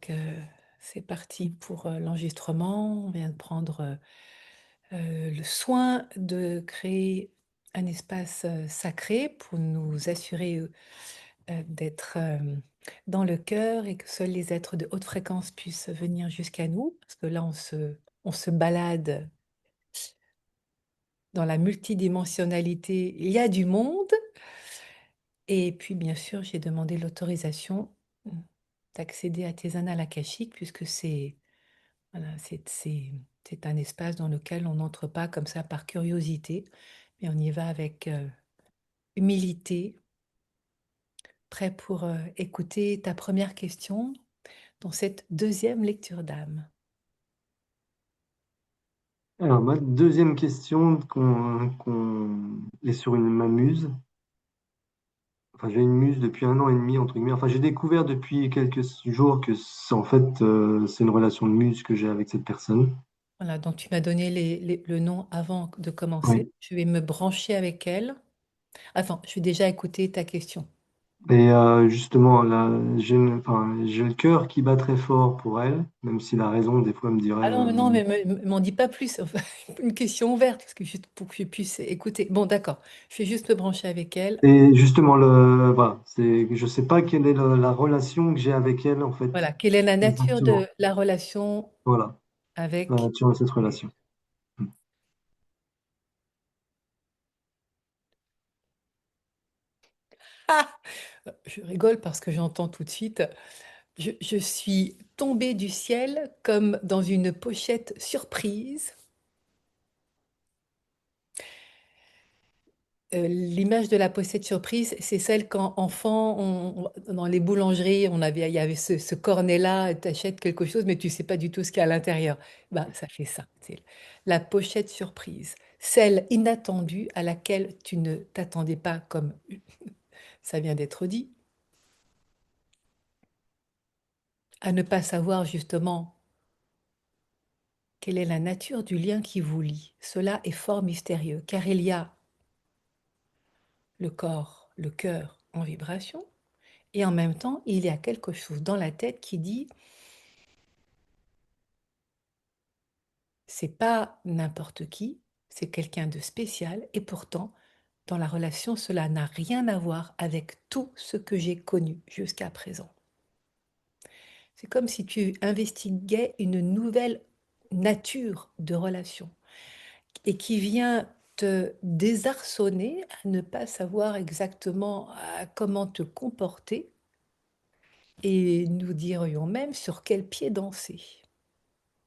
Donc, c'est parti pour l'enregistrement. On vient de prendre le soin de créer un espace sacré pour nous assurer d'être dans le cœur et que seuls les êtres de haute fréquence puissent venir jusqu'à nous. Parce que là, on se balade dans la multidimensionnalité. Il y a du monde. Et puis, bien sûr, j'ai demandé l'autorisation d'accéder à tes annales akashiques puisque voilà, c'est un espace dans lequel on n'entre pas comme ça par curiosité, mais on y va avec humilité, prêt pour écouter ta première question dans cette deuxième lecture d'âme. Alors, ma deuxième question est sur ma muse. Enfin, j'ai une muse depuis 1 an et demi, entre guillemets. Enfin, j'ai découvert depuis quelques jours que c'est une relation de muse que j'ai avec cette personne. Voilà, donc tu m'as donné le nom avant de commencer. Oui. Je vais me brancher avec elle. Attends, je vais déjà écouter ta question. Et justement, là, j'ai le cœur qui bat très fort pour elle, même si la raison, des fois, me dirait Ah non, mais non, mais m'en dis pas plus. Enfin, une question ouverte, parce que juste pour que je puisse écouter. Bon, d'accord. Je vais juste me brancher avec elle. Et justement, voilà, je sais pas quelle est la relation que j'ai avec elle, en fait, Voilà. Quelle est la nature de exactement. la relation Voilà, avec... sur cette relation. Ah! Je rigole parce que j'entends tout de suite. Je suis tombée du ciel comme dans une pochette surprise. L'image de la pochette surprise, c'est celle quand enfant, dans les boulangeries, il y avait ce cornet-là, tu achètes quelque chose, mais tu sais pas du tout ce qu'il y a à l'intérieur. Bah, ça fait ça. C'est la pochette surprise. Celle inattendue à laquelle tu ne t'attendais pas, comme ça vient d'être dit, à ne pas savoir justement quelle est la nature du lien qui vous lie. Cela est fort mystérieux, car il y a le corps, le cœur en vibration, et en même temps, il y a quelque chose dans la tête qui dit, c'est pas n'importe qui, c'est quelqu'un de spécial, et pourtant, dans la relation, cela n'a rien à voir avec tout ce que j'ai connu jusqu'à présent. C'est comme si tu investiguais une nouvelle nature de relation et qui vient te désarçonner à ne pas savoir exactement comment te comporter et nous dirions même sur quel pied danser,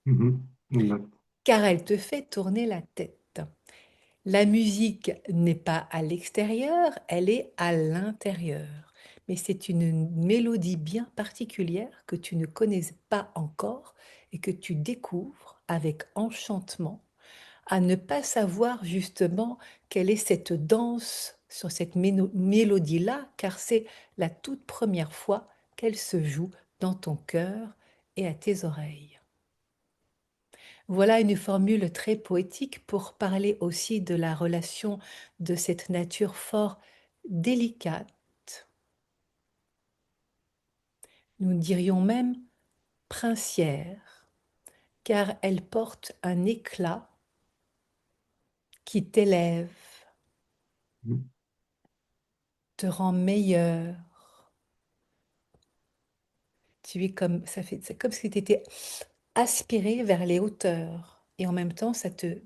Mhm. Exact. car elle te fait tourner la tête. La musique n'est pas à l'extérieur, elle est à l'intérieur. Mais c'est une mélodie bien particulière que tu ne connais pas encore et que tu découvres avec enchantement, à ne pas savoir justement quelle est cette danse sur cette mélodie-là, car c'est la toute première fois qu'elle se joue dans ton cœur et à tes oreilles. Voilà une formule très poétique pour parler aussi de la relation de cette nature fort délicate. Nous dirions même princière, car elle porte un éclat qui t'élève, Mhm. te rend meilleur. Tu es comme, c'est comme si tu étais aspiré vers les hauteurs. Et en même temps, ça te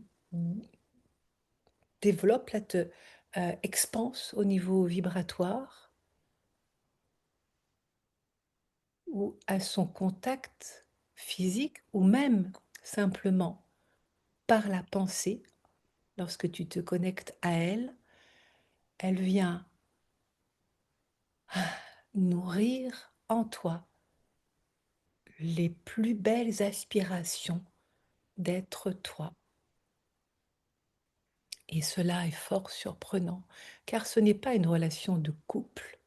développe, là, te expanse au niveau vibratoire ou à son contact physique ou même simplement par la pensée, lorsque tu te connectes à elle, elle vient nourrir en toi les plus belles aspirations d'être toi. Et cela est fort surprenant, car ce n'est pas une relation de couple.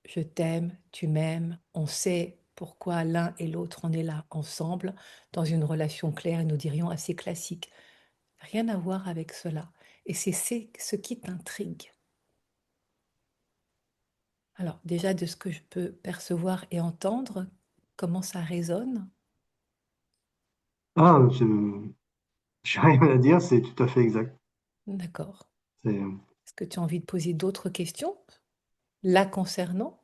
Je t'aime, tu m'aimes, on sait pourquoi l'un et l'autre on est là ensemble, dans une relation claire, et nous dirions assez classique. Rien à voir avec cela. Et c'est ce qui t'intrigue. Alors déjà de ce que je peux percevoir et entendre, Comment ça résonne? Ah, j'ai rien à dire, c'est tout à fait exact. D'accord. C'est, Est-ce que tu as envie de poser d'autres questions là concernant?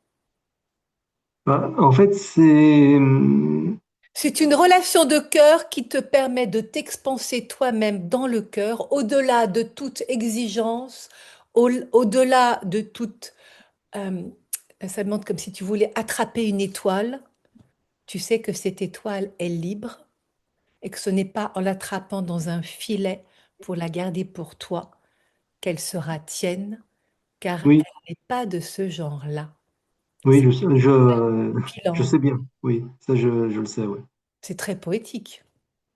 en fait, c'est, C'est une relation de cœur qui te permet de t'expanser toi-même dans le cœur, au-delà de toute exigence, au-delà de toute... euh, ça demande comme si tu voulais attraper une étoile. Tu sais que cette étoile est libre et que ce n'est pas en l'attrapant dans un filet pour la garder pour toi qu'elle sera tienne, car oui, elle n'est pas de ce genre-là. oui, C'est je bilan. sais bien. Oui, ça, je le sais, oui. C'est très poétique.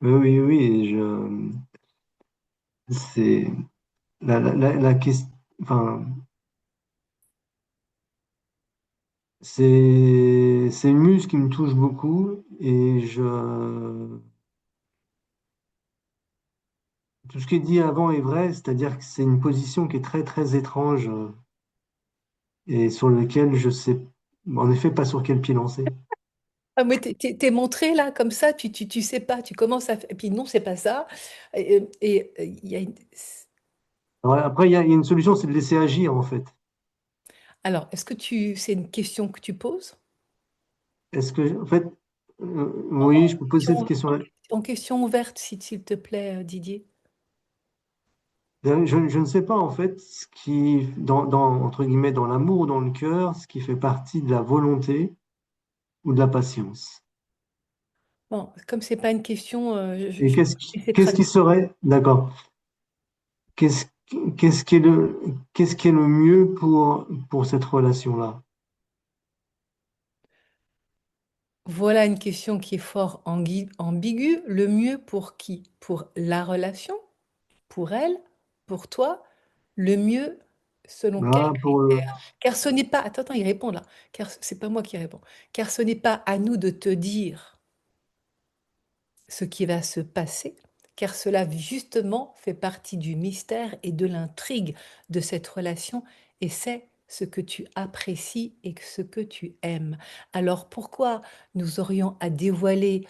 Oui, oui, oui, c'est la question, enfin, c'est une muse qui me touche beaucoup et tout ce qui est dit avant est vrai, c'est-à-dire que c'est une position qui est très, très étrange et sur lequel je sais, en effet, pas sur quel pied lancer. Ah, mais t'es montré là, comme ça, tu sais pas, tu commences à faire, et puis non, c'est pas ça. Il y a Alors, après, il y a une solution, c'est de laisser agir, en fait. Alors, est-ce que c'est une question que tu poses? Est-ce que, en fait, En oui, je peux poser cette question-là. en question ouverte, s'il te plaît, Didier. Je ne sais pas, en fait, ce qui, entre guillemets, dans l'amour ou dans le cœur, ce qui fait partie de la volonté ou de la patience. Bon, comme c'est pas une question, Et je vais essayer de qu'est-ce qui traduire. serait, d'accord, qu'est-ce, qu'est-ce qui est le mieux pour cette relation-là? Voilà une question qui est fort ambiguë. Le mieux pour qui? Pour la relation? Pour elle? Pour toi? Le mieux selon quel Ah, critère? Car ce n'est pas... Attends, attends, il répond là. Car c'est pas moi qui réponds. Car ce n'est pas à nous de te dire ce qui va se passer, car cela justement fait partie du mystère et de l'intrigue de cette relation, et c'est ce que tu apprécies et ce que tu aimes. Alors pourquoi nous aurions à dévoiler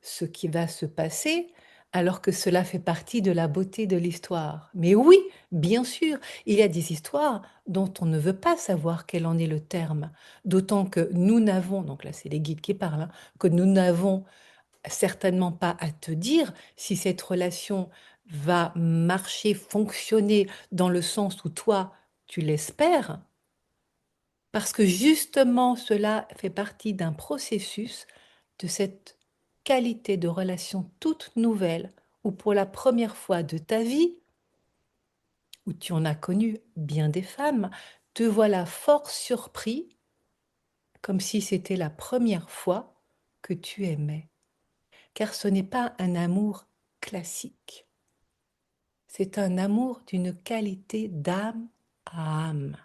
ce qui va se passer alors que cela fait partie de la beauté de l'histoire? Mais oui, bien sûr, il y a des histoires dont on ne veut pas savoir quel en est le terme, d'autant que nous n'avons, donc là c'est les guides qui parlent, hein, que nous n'avons certainement pas à te dire si cette relation va marcher, fonctionner dans le sens où toi, tu l'espères, parce que justement, cela fait partie d'un processus de cette qualité de relation toute nouvelle, où pour la première fois de ta vie, où tu en as connu bien des femmes, te voilà fort surpris, comme si c'était la première fois que tu aimais. Car ce n'est pas un amour classique. C'est un amour d'une qualité d'âme à âme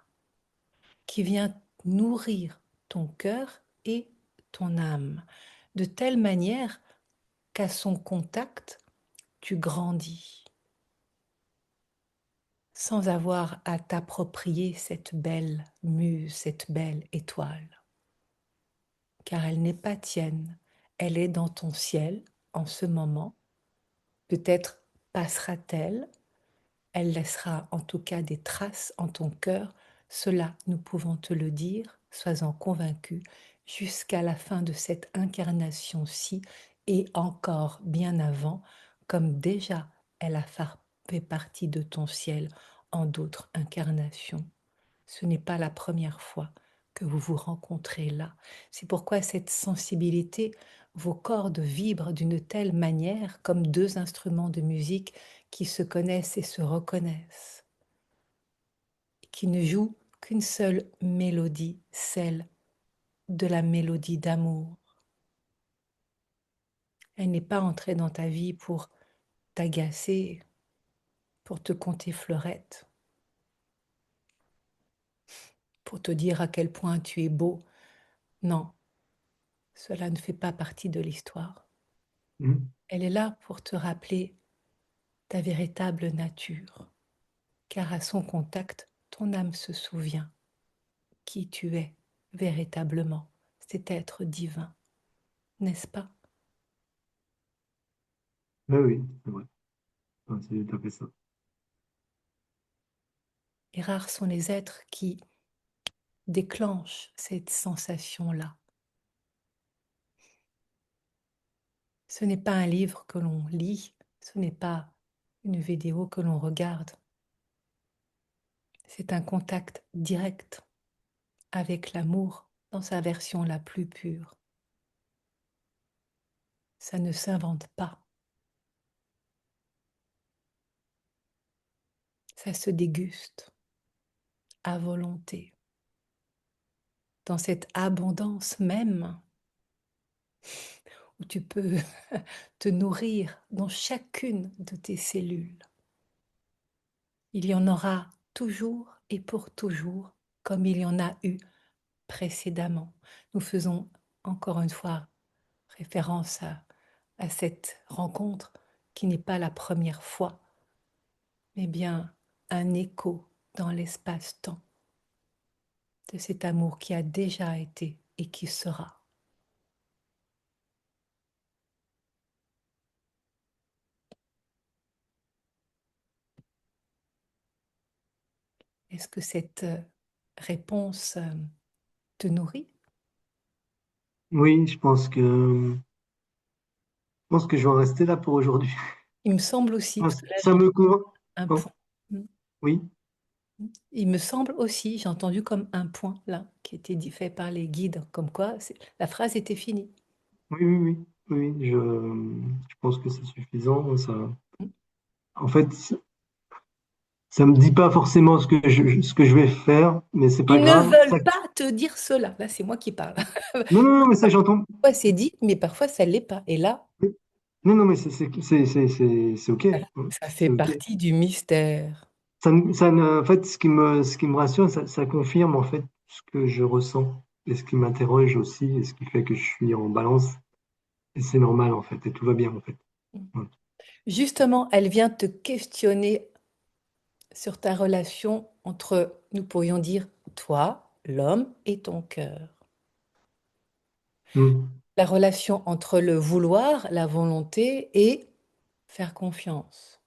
qui vient nourrir ton cœur et ton âme de telle manière qu'à son contact, tu grandis sans avoir à t'approprier cette belle muse, cette belle étoile, car elle n'est pas tienne, elle est dans ton ciel en ce moment. Peut-être passera-t-elle. Elle laissera en tout cas des traces en ton cœur. Cela, nous pouvons te le dire, sois-en convaincu, jusqu'à la fin de cette incarnation-ci et encore bien avant, comme déjà elle a fait partie de ton ciel en d'autres incarnations. Ce n'est pas la première fois que vous vous rencontrez là. C'est pourquoi cette sensibilité, vos cordes vibrent d'une telle manière comme deux instruments de musique qui se connaissent et se reconnaissent, qui ne jouent qu'une seule mélodie, celle de la mélodie d'amour. Elle n'est pas entrée dans ta vie pour t'agacer, pour te compter fleurette, pour te dire à quel point tu es beau. Non, cela ne fait pas partie de l'histoire. Mhm. Elle est là pour te rappeler ta véritable nature, car à son contact, ton âme se souvient qui tu es véritablement, cet être divin. n'est-ce pas? Oui, oui, c'est vrai. Ouais, c'est tout à fait ça. Et rares sont les êtres qui déclenchent cette sensation-là. Ce n'est pas un livre que l'on lit, ce n'est pas une vidéo que l'on regarde, c'est un contact direct avec l'amour dans sa version la plus pure. Ça ne s'invente pas, ça se déguste à volonté, dans cette abondance même où tu peux te nourrir dans chacune de tes cellules. Il y en aura toujours et pour toujours, comme il y en a eu précédemment. Nous faisons encore une fois référence à cette rencontre qui n'est pas la première fois, mais bien un écho dans l'espace-temps de cet amour qui a déjà été et qui sera. Est-ce que cette réponse te nourrit? Oui, je pense que je vais en rester là pour aujourd'hui. Il me semble aussi, Ah, parce que là ça j'ai me convainc. un Oh, point. Mm. oui, Il me semble aussi, j'ai entendu comme un point là, qui était dit fait par les guides, comme quoi la phrase était finie. oui, oui, oui, oui, je pense que c'est suffisant. Mm. En fait, ça me dit pas forcément ce que je vais faire, mais c'est pas Ils ne grave. veulent pas te dire cela. Là, c'est moi qui parle. Non, non, non, mais ça j'entends. Parfois c'est dit, mais parfois ça ne l'est pas. Et là, Non, non, mais c'est OK. ça fait C'est OK. partie du mystère. En fait, ce qui me rassure, ça confirme en fait ce que je ressens et ce qui m'interroge aussi et ce qui fait que je suis en balance. Et c'est normal en fait, et tout va bien en fait. Ouais. Justement, elle vient te questionner sur ta relation entre, nous pourrions dire, toi, l'homme, et ton cœur. Mm. La relation entre le vouloir, la volonté et faire confiance.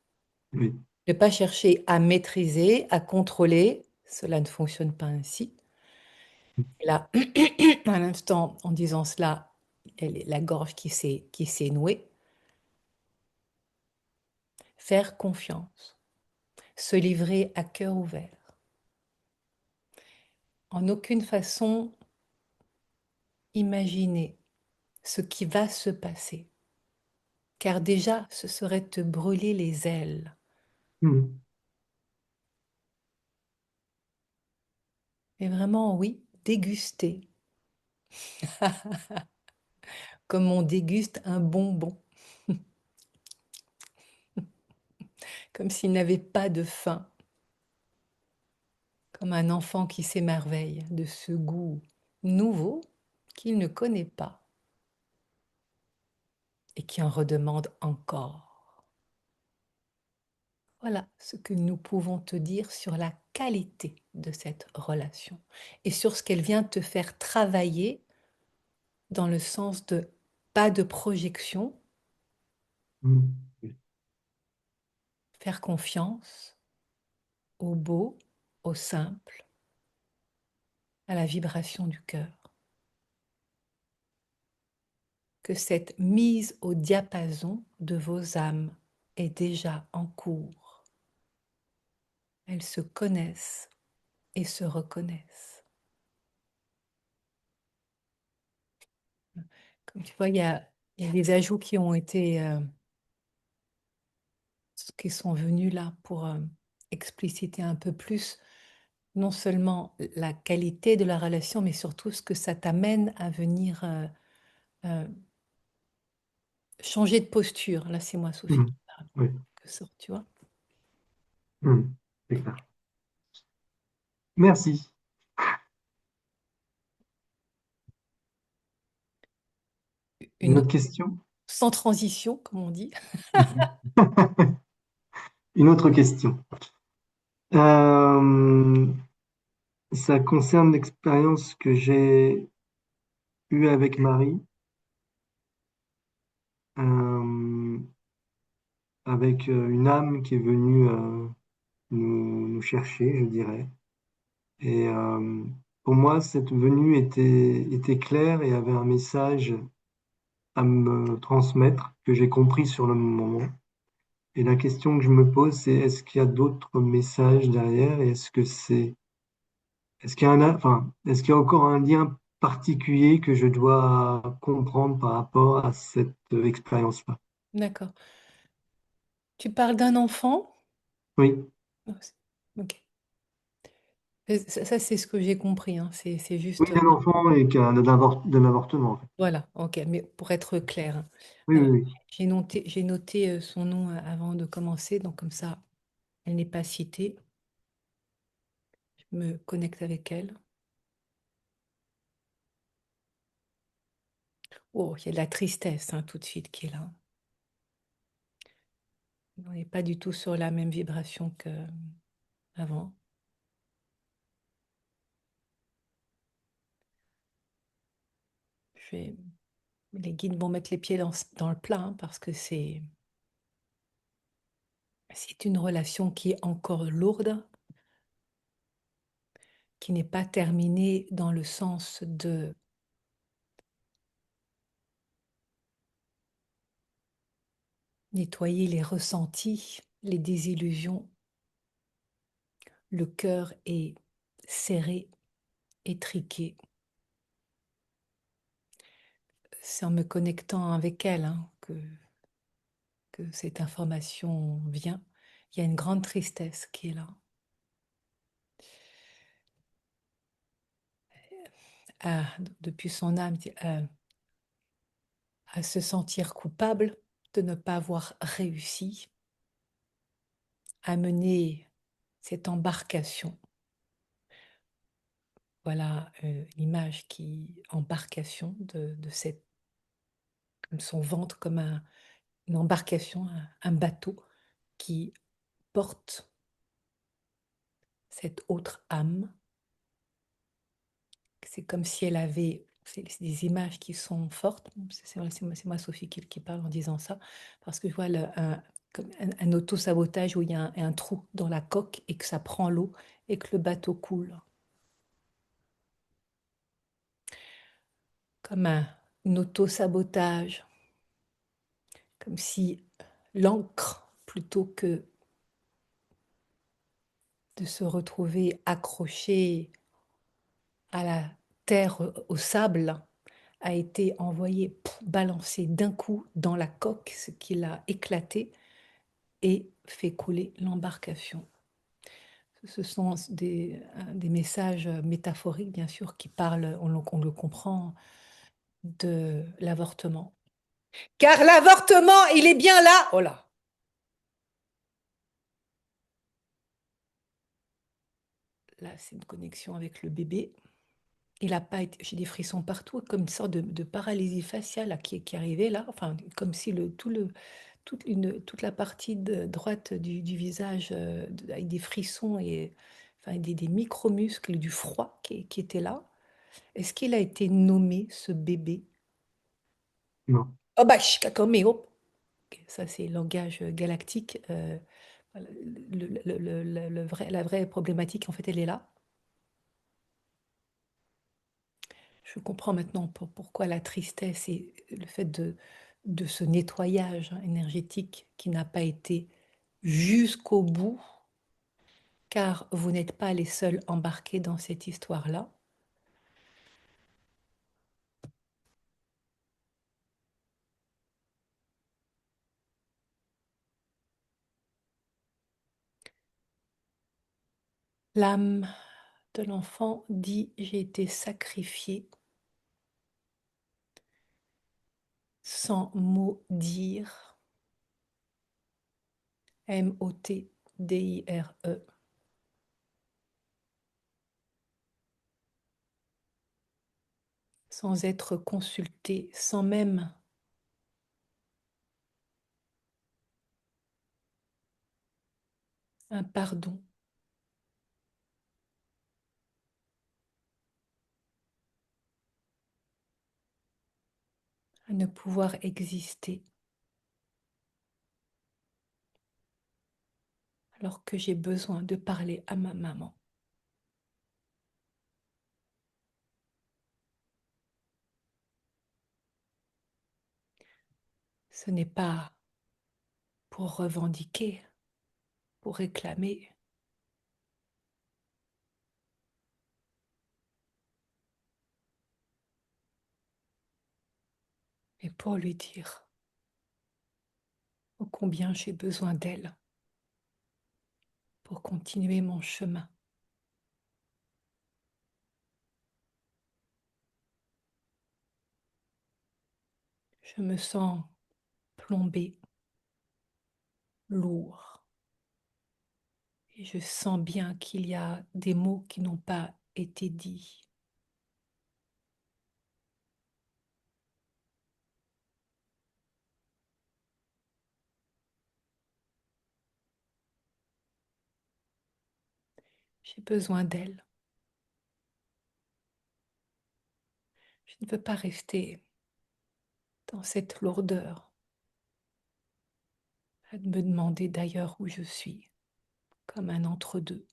Oui. Ne pas chercher à maîtriser, à contrôler, cela ne fonctionne pas ainsi. Et là, à l'instant, en disant cela, elle est la gorge qui s'est nouée. Faire confiance, se livrer à cœur ouvert. En aucune façon imaginer ce qui va se passer, car déjà, ce serait te brûler les ailes. Mm. Mais vraiment, oui, déguster, comme on déguste un bonbon, comme s'il n'avait pas de fin, comme un enfant qui s'émerveille de ce goût nouveau qu'il ne connaît pas et qui en redemande encore. Voilà ce que nous pouvons te dire sur la qualité de cette relation et sur ce qu'elle vient te faire travailler dans le sens de pas de projection, Mm. Oui. faire confiance au beau, au simple, à la vibration du cœur. Que cette mise au diapason de vos âmes est déjà en cours. Elles se connaissent et se reconnaissent. Comme tu vois, il y a des ajouts qui ont été, qui sont venus là pour expliciter un peu plus non seulement la qualité de la relation, mais surtout ce que ça t'amène à venir euh, changer de posture. Là, c'est moi, Sophie, Mm. qui parle, en Oui. quelque sorte, tu vois. Mm. C'est clair. Merci. Une Une autre autre, question? sans transition, comme on dit. Une autre question. Euh, Ça concerne l'expérience que j'ai eue avec Marie. euh, avec une âme qui est venue nous chercher, je dirais. Et pour moi, cette venue était claire et avait un message à me transmettre que j'ai compris sur le moment. Et la question que je me pose, c'est est-ce qu'il y a d'autres messages derrière et est-ce qu'il y a enfin, est-ce qu'il y a encore un lien particulier que je dois comprendre par rapport à cette expérience-là? D'accord. Tu parles d'un enfant? Oui, Oh, ok. Ça, c'est ce que j'ai compris, hein. C'est oui, juste, d'un enfant et d'un avortement, en fait. voilà, ok. Mais pour être clair, hein, Oui, euh, oui, oui. j'ai noté son nom avant de commencer, donc comme ça, elle n'est pas citée. Je me connecte avec elle. Oh, il y a de la tristesse, hein, tout de suite qui est là. On n'est pas du tout sur la même vibration qu'avant. Les guides vont mettre les pieds dans le plat, hein, parce que c'est une relation qui est encore lourde, qui n'est pas terminée dans le sens de nettoyer les ressentis, les désillusions. Le cœur est serré, étriqué. C'est en me connectant avec elle, hein, que cette information vient. Il y a une grande tristesse qui est là. Depuis son âme, à se sentir coupable de ne pas avoir réussi à mener cette embarcation. Voilà l'image embarcation de son ventre comme une embarcation, un bateau qui porte cette autre âme. C'est comme si elle avait, c'est des images qui sont fortes. C'est moi, Sophie, qui parle en disant ça, parce que je vois comme un auto-sabotage où il y a un trou dans la coque et que ça prend l'eau et que le bateau coule. Comme un auto-sabotage, comme si l'encre, plutôt que de se retrouver accrochée à la terre, au sable, a été envoyée, balancée d'un coup dans la coque, ce qui l'a éclaté et fait couler l'embarcation. Ce sont des messages métaphoriques, bien sûr, qui parlent, on le comprend, de l'avortement. Car l'avortement, il est bien là. Oh là. Là, c'est une connexion avec le bébé. Il a pas été, j'ai des frissons partout, comme une sorte de paralysie faciale là, qui arrivait là, enfin, comme si toute la partie droite du visage, avec des frissons et enfin, des micro-muscles, du froid qui était là. Est-ce qu'il a été nommé, ce bébé? Non, Oh bah, mais hop. Ok, ça, c'est le langage galactique. Voilà, la vraie problématique, en fait, elle est là. Je comprends maintenant pourquoi la tristesse et le fait de ce nettoyage, hein, énergétique qui n'a pas été jusqu'au bout, car vous n'êtes pas les seuls embarqués dans cette histoire-là. L'âme de l'enfant dit: j'ai été sacrifié sans mot dire, M-O-T-D-I-R-E, sans être consulté, sans même un pardon, à ne pouvoir exister. alors que j'ai besoin de parler à ma maman. Ce n'est pas pour revendiquer, pour réclamer, mais pour lui dire ô combien j'ai besoin d'elle pour continuer mon chemin. Je me sens plombé, lourd, et je sens bien qu'il y a des mots qui n'ont pas été dits. J'ai besoin d'elle. Je ne veux pas rester dans cette lourdeur, à me demander d'ailleurs où je suis, comme un entre-deux,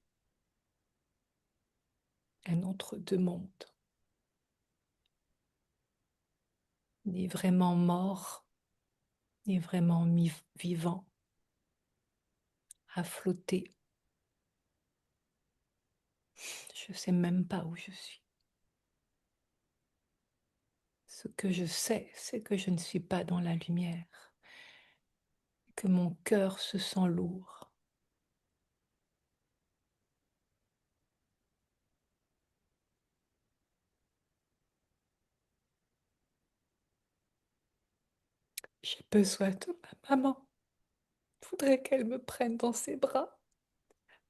un entre-deux monde, ni vraiment mort, ni vraiment vivant, à flotter. Je ne sais même pas où je suis. Ce que je sais, c'est que je ne suis pas dans la lumière, que mon cœur se sent lourd. J'ai besoin de ma maman. Je voudrais qu'elle me prenne dans ses bras,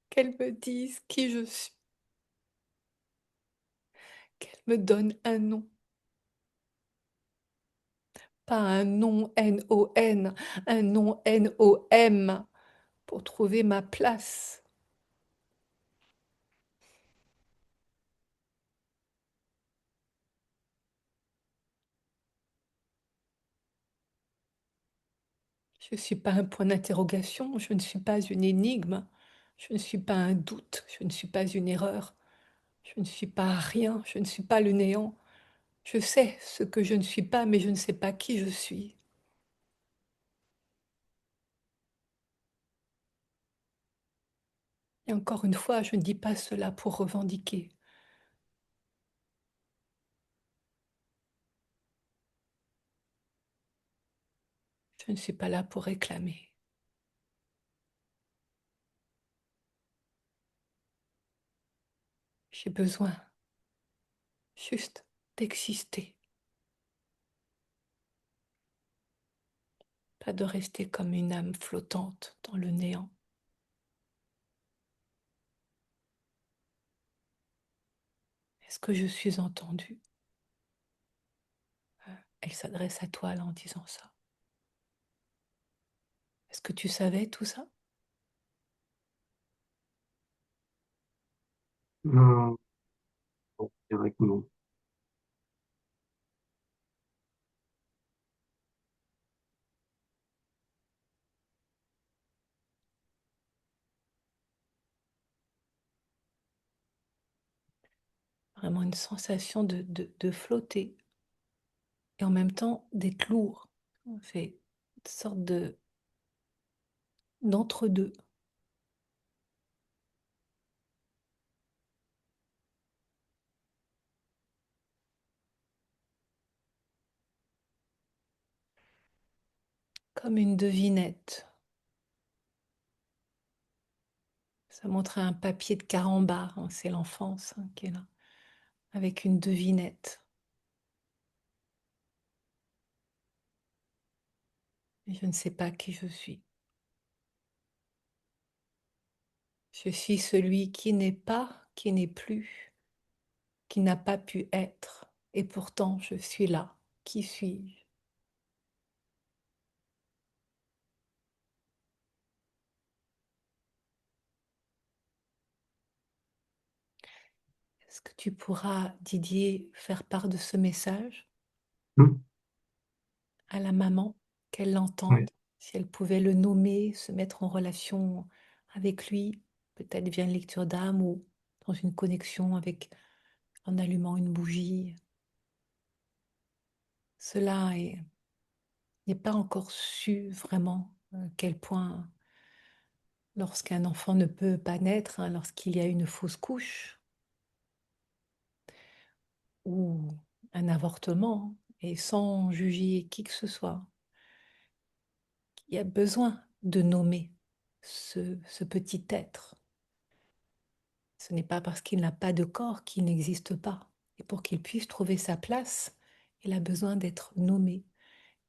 qu'elle me dise qui je suis, qu'elle me donne un nom. Pas un nom N-O-N, un nom N-O-M pour trouver ma place. Je ne suis pas un point d'interrogation, je ne suis pas une énigme, je ne suis pas un doute, je ne suis pas une erreur, je ne suis pas rien, je ne suis pas le néant. Je sais ce que je ne suis pas, mais je ne sais pas qui je suis. Et encore une fois, je ne dis pas cela pour revendiquer. Je ne suis pas là pour réclamer. J'ai besoin juste d'exister, pas de rester comme une âme flottante dans le néant. Est-ce que je suis entendue? Elle s'adresse à toi là en disant ça. Est-ce que tu savais tout ça? Non, bon, je dirais que non. Vraiment une sensation de flotter et en même temps d'être lourd. On fait une sorte d'entre-deux, comme une devinette. Ça montre un papier de carambar, hein, c'est l'enfance hein, qui est là, avec une devinette. Et je ne sais pas qui je suis. Je suis celui qui n'est pas, qui n'est plus, qui n'a pas pu être. Et pourtant, je suis là. Qui suis-je? Est-ce que tu pourras, Didier, faire part de ce message Hmm. à la maman, qu'elle Ouais. l'entende, si elle pouvait le nommer, se mettre en relation avec lui, peut-être via une lecture d'âme ou dans une connexion avec en allumant une bougie. Cela n'est pas encore su vraiment quel point, lorsqu'un enfant ne peut pas naître, hein, lorsqu'il y a une fausse couche ou un avortement, et sans juger qui que ce soit, il y a besoin de nommer ce petit être. Ce n'est pas parce qu'il n'a pas de corps qu'il n'existe pas. Et pour qu'il puisse trouver sa place, il a besoin d'être nommé.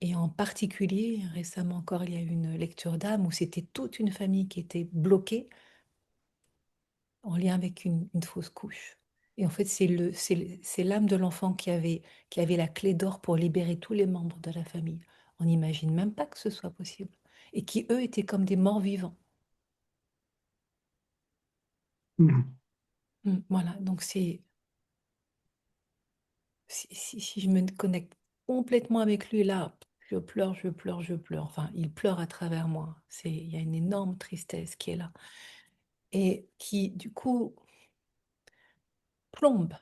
Et en particulier, récemment encore, il y a eu une lecture d'âme où c'était toute une famille qui était bloquée en lien avec une fausse couche. Et en fait, c'est l'âme de l'enfant qui avait la clé d'or pour libérer tous les membres de la famille. On n'imagine même pas que ce soit possible. Et qui, eux, étaient comme des morts vivants. Voilà, donc si je me connecte complètement avec lui, là, je pleure, je pleure, je pleure. Enfin, il pleure à travers moi. Il y a une énorme tristesse qui est là. Et qui, du coup, plombe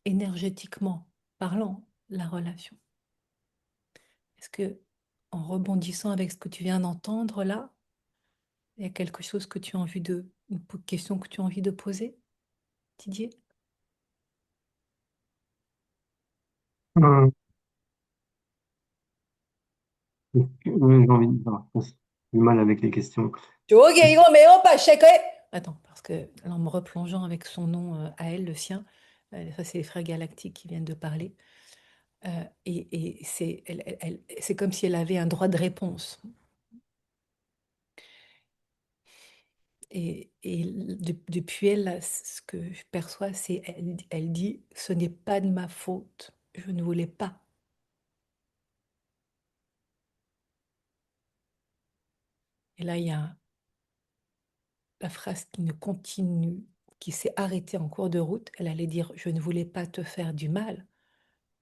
énergétiquement parlant la relation. Est-ce que, en rebondissant avec ce que tu viens d'entendre là, il y a quelque chose que tu as envie une question que tu as envie de poser, Didier? Euh, oui, j'ai envie de dire, j'ai du mal avec les questions. Attends, parce que là, en me replongeant avec son nom à elle, le sien, ça c'est les frères galactiques qui viennent de parler, et c'est comme si elle avait un droit de réponse. Depuis elle, là, ce que je perçois, c'est elle dit, ce n'est pas de ma faute, je ne voulais pas. Et là, il y a la phrase qui ne continue, qui s'est arrêtée en cours de route. Elle allait dire, je ne voulais pas te faire du mal.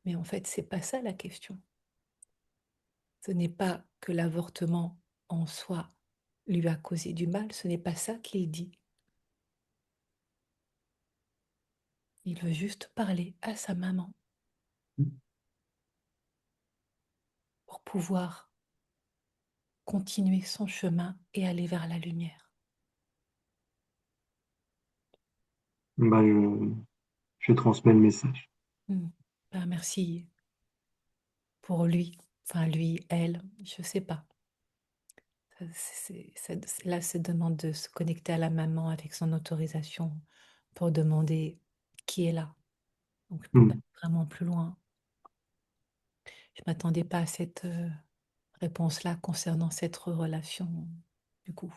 Mais en fait, c'est pas ça la question. Ce n'est pas que l'avortement en soi lui a causé du mal, ce n'est pas ça qu'il dit. Il veut juste parler à sa maman pour pouvoir continuer son chemin et aller vers la lumière. Bah, je transmets le message. Hmm. Ben, merci pour lui, enfin lui, elle, je sais pas. Là, c'est demande de se connecter à la maman avec son autorisation pour demander qui est là. Donc, je ne peux pas Mm. aller vraiment plus loin. Je ne m'attendais pas à cette réponse-là concernant cette relation, du coup.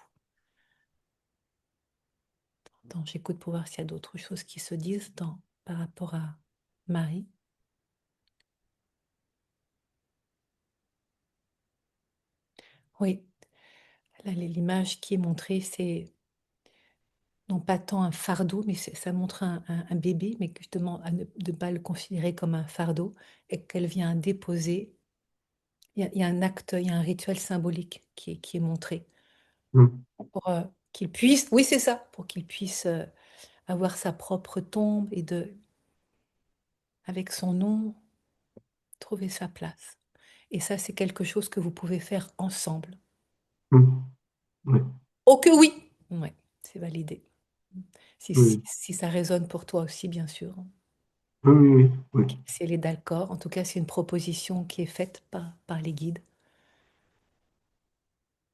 Attends, j'écoute pour voir s'il y a d'autres choses qui se disent par rapport à Marie. Oui, là, l'image qui est montrée, c'est non pas tant un fardeau, mais ça montre un bébé, mais justement à ne pas le considérer comme un fardeau et qu'elle vient déposer. Il y a un acte, il y a un rituel symbolique qui est montré Mm. pour qu'il puisse, oui c'est ça, pour qu'il puisse avoir sa propre tombe et avec son nom, trouver sa place. Et ça, c'est quelque chose que vous pouvez faire ensemble. Mm. Ouais. Oh que oui! Ouais, c'est validé. Oui, Si ça résonne pour toi aussi, bien sûr. oui, oui, oui, oui. Si elle est d'accord, en tout cas, c'est une proposition qui est faite par les guides.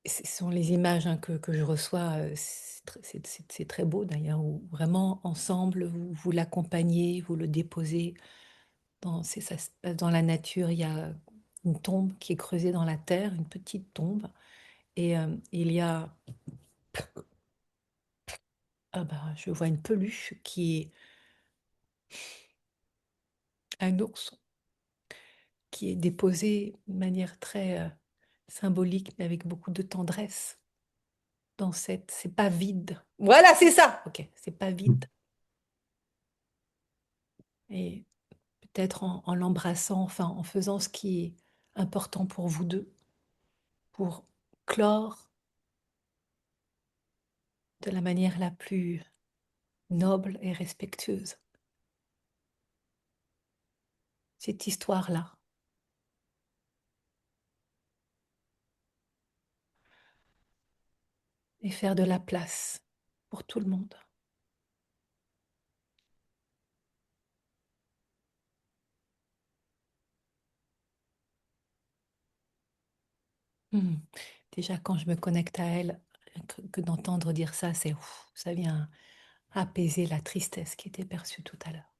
Ce sont les images hein, que je reçois, c'est très beau d'ailleurs, où vraiment ensemble, vous l'accompagnez, vous le déposez. Ça se passe dans la nature, il y a une tombe qui est creusée dans la terre, une petite tombe, et il y a, ah bah, je vois une peluche qui est un ours, qui est déposé de manière très symbolique, mais avec beaucoup de tendresse dans c'est pas vide. Voilà, c'est ça. Ok, c'est pas vide. Mm. Et peut-être en l'embrassant, enfin en faisant ce qui est important pour vous deux, pour clore de la manière la plus noble et respectueuse. Cette histoire-là. Et faire de la place pour tout le monde. Hmm. Déjà, quand je me connecte à elle, que d'entendre dire ça, c'est ouf, ça vient apaiser la tristesse qui était perçue tout à l'heure.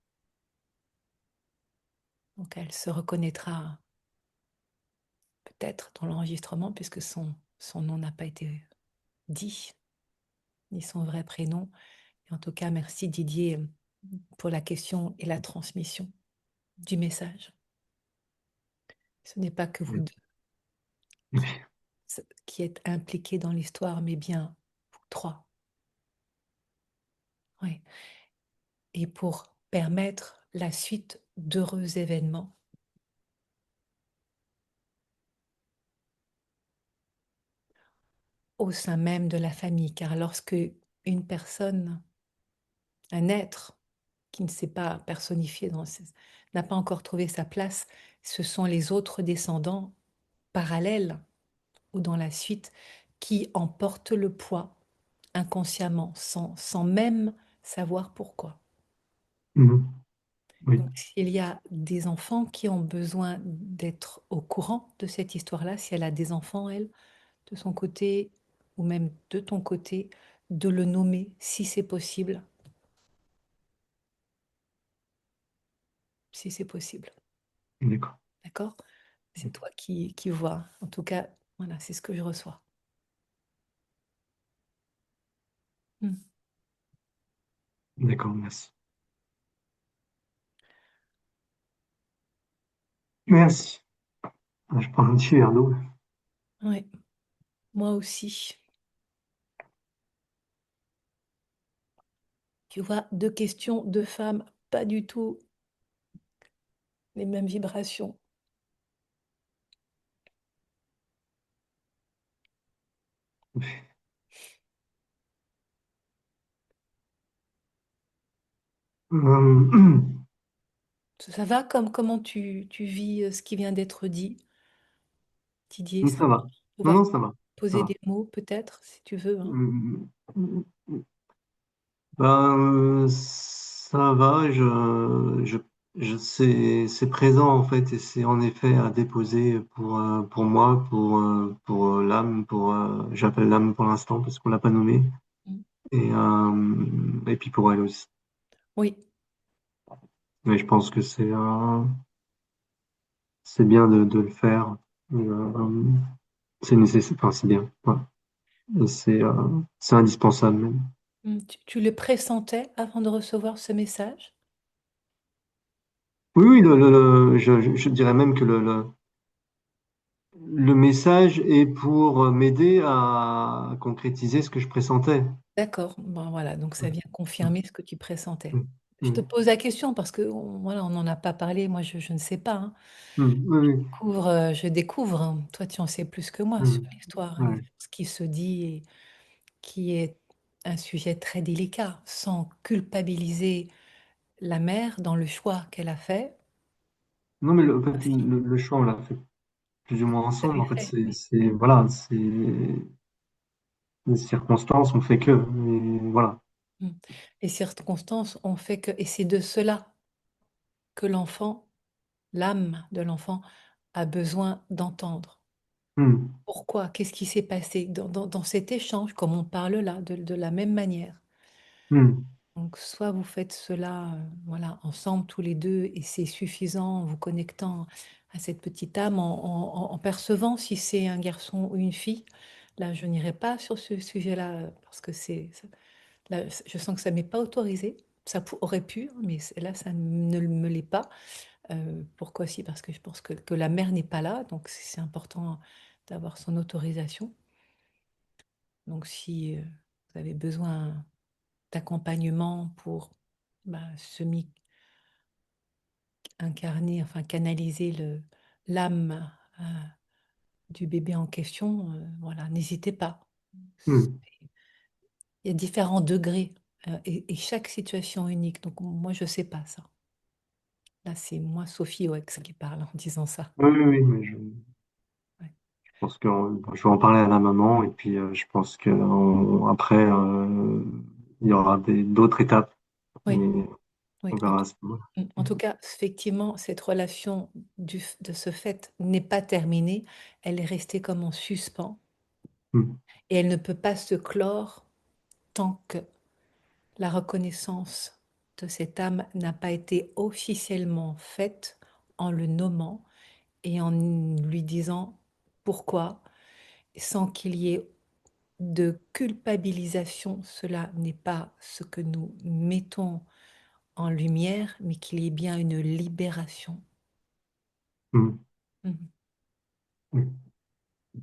Donc elle se reconnaîtra peut-être dans l'enregistrement puisque son nom n'a pas été dit, ni son vrai prénom. Et en tout cas, merci Didier pour la question et la transmission du message. Ce n'est pas que vous deux qui êtes impliqués dans l'histoire, mais bien vous trois. Oui. Et pour permettre la suite d'heureux événements au sein même de la famille. Car lorsque une personne, un être qui ne s'est pas personnifié, n'a pas encore trouvé sa place, ce sont les autres descendants parallèles ou dans la suite qui en portent le poids inconsciemment, sans même savoir pourquoi. Mhm. Oui, Donc, s'il y a des enfants qui ont besoin d'être au courant de cette histoire-là, si elle a des enfants, elle, de son côté, ou même de ton côté, de le nommer si c'est possible, si c'est possible. d'accord. D'accord? C'est toi qui vois. En tout cas, voilà, c'est ce que je reçois. Hmm. D'accord, merci. Merci. Je prends un petit verre d'eau. Ouais, moi aussi. Tu vois, deux questions, deux femmes, pas du tout les mêmes vibrations. Euh, Ça va comme comment tu vis ce qui vient d'être dit, Didier, ça sans va. Non, pouvoir non, ça va. Ça poser va. des mots, peut-être, si tu veux, hein. Ça va. C'est présent en fait et c'est en effet à déposer pour moi, pour l'âme, j'appelle l'âme pour l'instant parce qu'on l'a pas nommé Mm. et puis pour elle aussi. Oui. Mais je pense que c'est bien de le faire. C'est nécessaire. Enfin, c'est bien. Ouais. Et c'est indispensable même. Mm. Tu le pressentais avant de recevoir ce message? Oui, oui, je dirais même que le message est pour m'aider à concrétiser ce que je pressentais. D'accord. Bon, voilà, donc ça Mm, vient confirmer ce que tu pressentais. mm, Je te mm, pose la question parce que voilà, on n'en a pas parlé. Moi, je ne sais pas, hein. oui, oui, Je découvre, hein. Toi, tu en sais plus que moi sur mm, l'histoire, ouais. ce qui se dit et qui est un sujet très délicat, sans culpabiliser la mère dans le choix qu'elle a fait. Non, mais en fait, Parce qu'il le choix, on l'a fait plus ou moins ensemble. l'avait En fait, fait, oui. voilà, c'est les circonstances ont fait que. Mais voilà. Mm. Les circonstances ont fait que, et c'est de cela que l'enfant, l'âme de l'enfant, a besoin d'entendre. Mm, Pourquoi? Qu'est-ce qui s'est passé dans cet échange, comme on parle là, de la même manière? mm, Donc, soit vous faites cela, voilà, ensemble, tous les deux, et c'est suffisant en vous connectant à cette petite âme, en percevant si c'est un garçon ou une fille. Là, je n'irai pas sur ce sujet-là, parce que là, je sens que ça m'est pas autorisé. Ça aurait pu, hein, mais là, ça ne me l'est pas. Pourquoi si? Parce que je pense que la mère n'est pas là, donc c'est important d'avoir son autorisation. Donc, si vous avez besoin d'accompagnement pour bah, semi-incarner, enfin canaliser l'âme du bébé en question, voilà, n'hésitez pas. mm. Il y a différents degrés et chaque situation est unique. Donc moi, je ne sais pas ça. Là, c'est moi, Sophie Oex, qui parle en disant ça. Oui, oui, oui, mais Ouais. je pense que je vais en parler à la maman et puis je pense que après il y aura d'autres étapes, Oui, mais oui. on verra à ce moment-là. En tout cas, effectivement, cette relation de ce fait n'est pas terminée. Elle est restée comme en suspens Mm, et elle ne peut pas se clore tant que la reconnaissance de cette âme n'a pas été officiellement faite en le nommant et en lui disant pourquoi, sans qu'il y ait de culpabilisation. Cela n'est pas ce que nous mettons en lumière, mais qu'il y ait bien une libération. mm, Mhm. mm.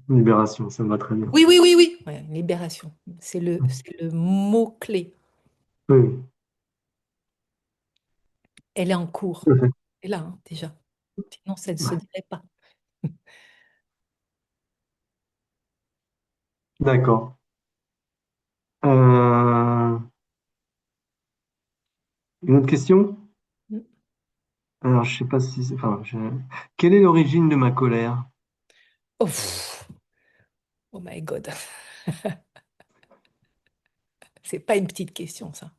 Libération, ça me va très bien. Oui, oui, oui, oui. Ouais, libération. Mm. C'est le mot-clé. Oui, oui, Elle est en cours. tout à fait. C'est là, hein, déjà. Sinon, ça ne se Ouais. dirait pas. D'accord. Euh, une autre question? Mm. Alors, je sais pas si, enfin, quelle est l'origine de ma colère? Oh, pff. Oh my God. C'est pas une petite question, ça.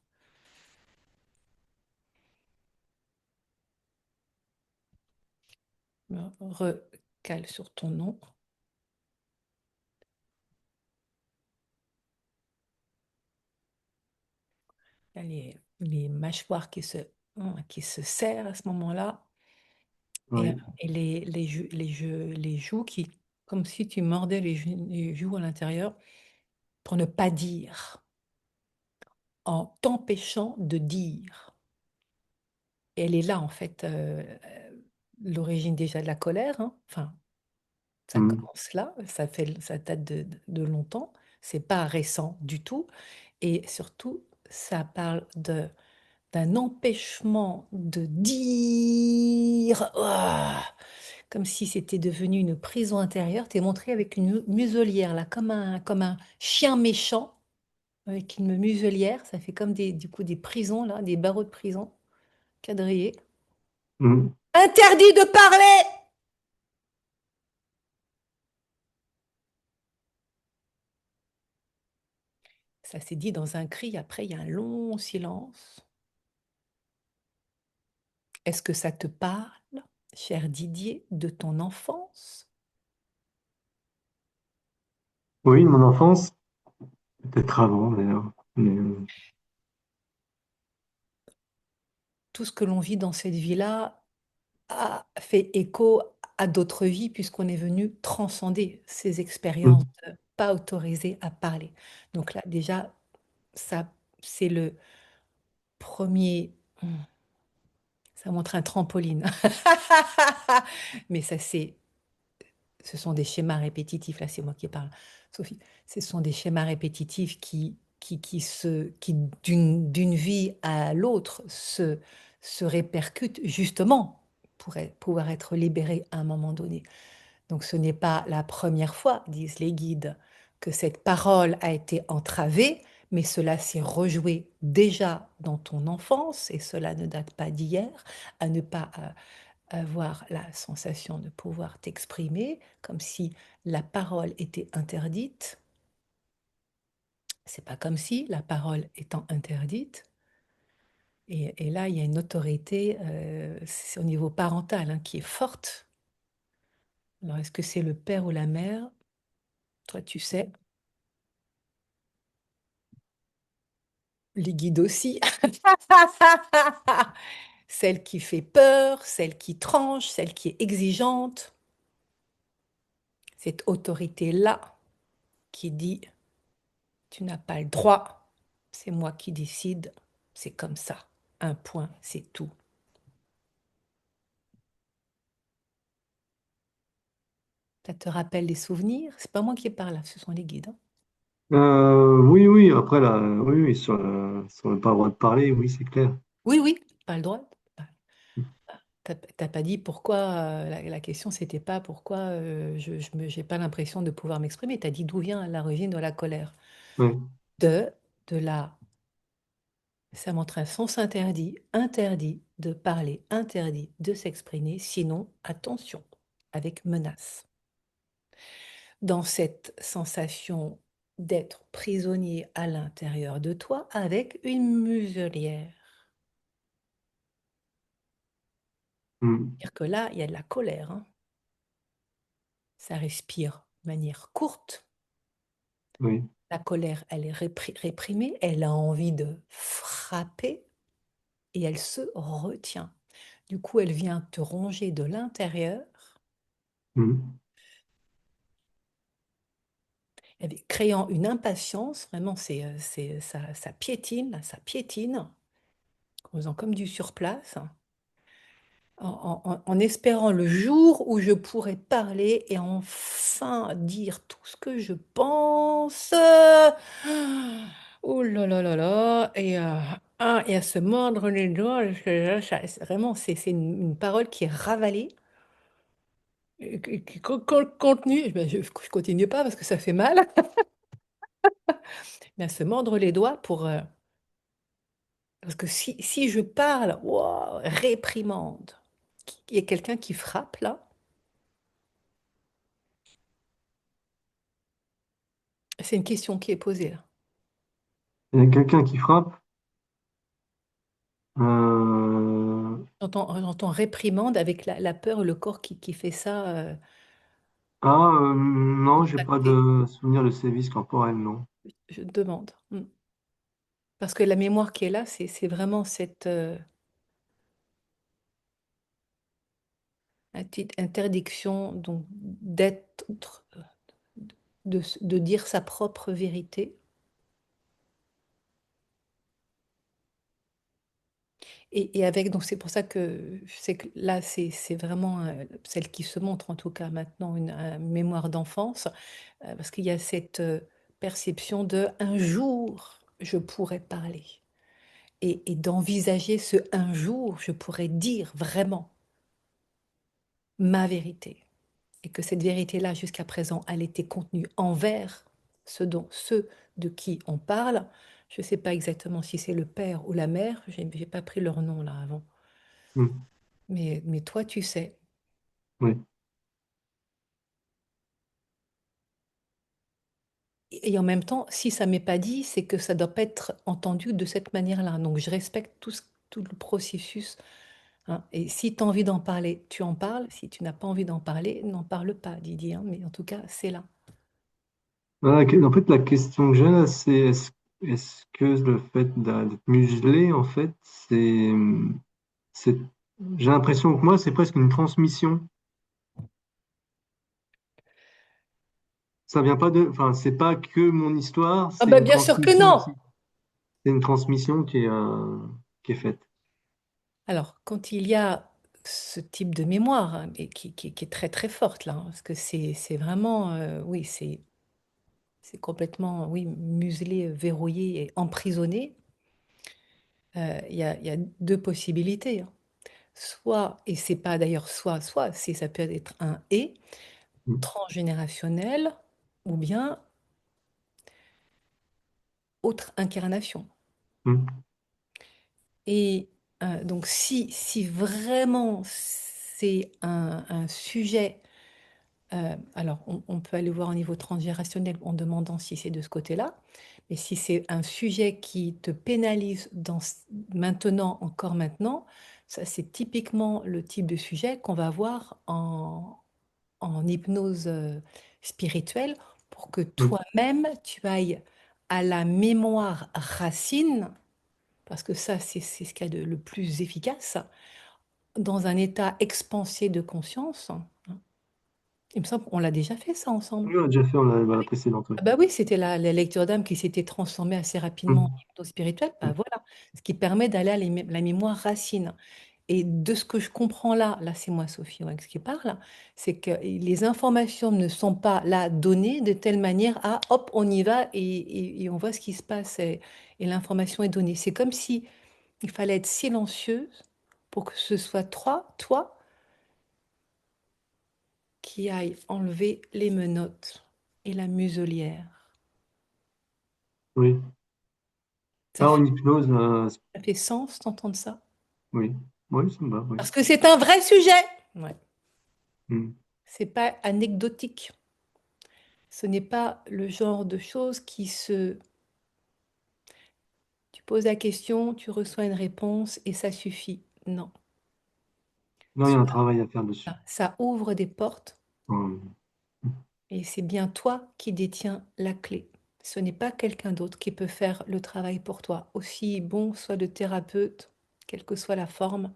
Recale sur ton nom. Il y a les mâchoires qui se serrent à ce moment-là. Oui. Et les joues qui, comme si tu mordais les joues à l'intérieur pour ne pas dire, en t'empêchant de dire. Et elle est là, en fait, l'origine déjà de la colère, hein. Enfin, ça Mm, commence là, ça date de longtemps, c'est pas récent du tout. Et surtout, ça parle d'un empêchement de dire. Ouah, comme si c'était devenu une prison intérieure. Tu es montré avec une muselière, là, comme un chien méchant, avec une muselière. Ça fait comme du coup, des prisons, là, des barreaux de prison, quadrillés. mm. Interdit de parler! Ça s'est dit dans un cri. Après, il y a un long silence. Est-ce que ça te parle, cher Didier, de ton enfance? Oui, mon enfance, peut-être avant d'ailleurs. Mais, Tout ce que l'on vit dans cette vie-là a fait écho à d'autres vies puisqu'on est venu transcender ces expériences mm, pas autorisées à parler. Donc là, déjà, ça, c'est le premier. Ça montre un trampoline. Mais ça, ce sont des schémas répétitifs. Là, c'est moi qui parle, Sophie. Ce sont des schémas répétitifs qui d'une vie à l'autre, se répercutent justement pour pouvoir être libérés à un moment donné. Donc ce n'est pas la première fois, disent les guides, que cette parole a été entravée, mais cela s'est rejoué déjà dans ton enfance, et cela ne date pas d'hier, à ne pas avoir la sensation de pouvoir t'exprimer, comme si la parole était interdite. C'est pas comme si la parole étant interdite. Et là, il y a une autorité, c'est au niveau parental, hein, qui est forte. Alors, est-ce que c'est le père ou la mère? Toi, tu sais. Les guides aussi. Celle qui fait peur, celle qui tranche, celle qui est exigeante. Cette autorité-là qui dit, tu n'as pas le droit, c'est moi qui décide, c'est comme ça. Un point, c'est tout. Ça te rappelle des souvenirs? C'est pas moi qui parle là, ce sont les guides, hein. oui, oui, après, là, oui, oui, sur le pas le droit de parler, oui, c'est clair. Oui, oui, pas le droit. T'as pas dit pourquoi, la question c'était pas pourquoi j'ai pas l'impression de pouvoir m'exprimer. T'as dit d'où vient l'origine de la colère. Ouais. de la... Ça montre un sens interdit, interdit de parler, interdit de s'exprimer, sinon, attention, avec menace. Dans cette sensation d'être prisonnier à l'intérieur de toi avec une muselière. Mm. C'est-à-dire que là, il y a de la colère, hein. Ça respire de manière courte. Oui. La colère, elle est réprimée, elle a envie de frapper et elle se retient. Du coup, elle vient te ronger de l'intérieur, Mm. créant une impatience. Vraiment, ça piétine, là, ça piétine, en faisant comme du surplace, en espérant le jour où je pourrai parler et enfin dire tout ce que je pense. Oh là là là là. Et à se mordre les doigts. Vraiment, c'est une parole qui est ravalée. Qui contenu, ben, je continue pas parce que ça fait mal, mais à se mordre les doigts pour... parce que si je parle, wow, réprimande, il y a quelqu'un qui frappe là, c'est une question qui est posée là. Il y a quelqu'un qui frappe. Euh, J'entends réprimande avec la peur, le corps qui fait ça. Ah, non, j'ai pas Contracté. de souvenir de sévices corporels, non. Je demande. Parce que la mémoire qui est là, c'est vraiment cette interdiction donc d'être, de dire sa propre vérité. Et avec, donc c'est pour ça que je sais que là, c'est vraiment celle qui se montre, en tout cas maintenant, une mémoire d'enfance, parce qu'il y a cette perception de un jour, je pourrais parler. Et d'envisager ce un jour, je pourrais dire vraiment ma vérité. Et que cette vérité-là, jusqu'à présent, elle était contenue envers ceux de qui on parle. Je ne sais pas exactement si c'est le père ou la mère, j'ai pas pris leur nom là avant. Mm. Mais toi, tu sais. Oui. Et en même temps, si ça m'est pas dit, c'est que ça doit pas être entendu de cette manière-là. Donc, je respecte tout le processus, hein. Et si tu as envie d'en parler, tu en parles. Si tu n'as pas envie d'en parler, n'en parle pas, Didier, hein. Mais en tout cas, c'est là. Voilà, en fait, la question que j'ai là, c'est est-ce que le fait d'être muselé, en fait, c'est, j'ai l'impression que moi, c'est presque une transmission. Ça vient pas de, enfin, c'est pas que mon histoire, Ah c'est bah une bien sûr que transmission non! aussi. C'est une transmission qui est faite. Alors, quand il y a ce type de mémoire, hein, et qui est très très forte là, hein, parce que c'est vraiment, oui, c'est complètement, oui, muselé, verrouillé et emprisonné. Il y a deux possibilités, hein. Soit, et c'est pas d'ailleurs soit, c'est ça peut être un et Mm. transgénérationnel ou bien autre incarnation. Mm. Et donc si vraiment c'est un sujet, alors on peut aller voir au niveau transgénérationnel en demandant si c'est de ce côté-là, mais si c'est un sujet qui te pénalise maintenant, encore maintenant, ça c'est typiquement le type de sujet qu'on va voir en hypnose spirituelle pour que Mm. toi-même, tu ailles à la mémoire racine, parce que ça, c'est ce qu'il y a de le plus efficace, dans un état expansé de conscience, hein. Il me semble qu'on l'a déjà fait ça ensemble. Oui, on l'a déjà fait dans la précédente, oui. Ah bah oui, c'était la lecture d'âme qui s'était transformée assez rapidement en Mm. hypnose spirituelle. Bah Mm. voilà, ce qui permet d'aller à la mémoire racine. Et de ce que je comprends là c'est moi Sophie Wax qui parle, c'est que les informations ne sont pas là données de telle manière à hop, on y va et on voit ce qui se passe et l'information est donnée. C'est comme si il fallait être silencieuse pour que ce soit toi qui aille enlever les menottes et la muselière. Oui. Ça Alors, fait, une hypnose, ça fait sens d'entendre ça? oui. Oui, ça me va, oui. Parce que c'est un vrai sujet. Ouais. Mm. C'est pas anecdotique. Ce n'est pas le genre de choses qui se... Tu poses la question, tu reçois une réponse et ça suffit. Non. Non, il y a un travail à faire dessus. Ça ouvre des portes Mm. et c'est bien toi qui détiens la clé. Ce n'est pas quelqu'un d'autre qui peut faire le travail pour toi. Aussi bon soit le thérapeute, quelle que soit la forme,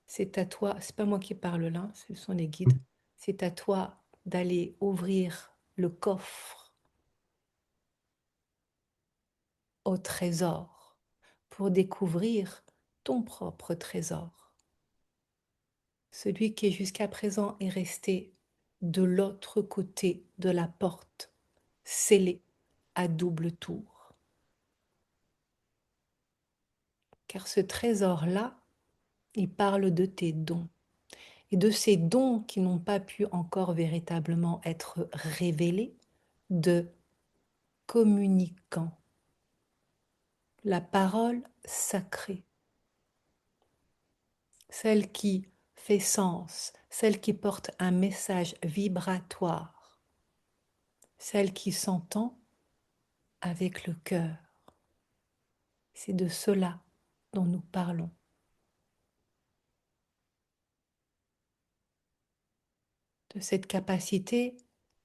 c'est à toi, c'est pas moi qui parle là, ce sont les guides. C'est à toi d'aller ouvrir le coffre au trésor pour découvrir ton propre trésor. Celui qui jusqu'à présent est resté de l'autre côté de la porte, scellé à double tour. Car ce trésor-là, il parle de tes dons et de ces dons qui n'ont pas pu encore véritablement être révélés, de communicants, la parole sacrée, celle qui fait sens, celle qui porte un message vibratoire, celle qui s'entend avec le cœur. C'est de cela dont nous parlons. De cette capacité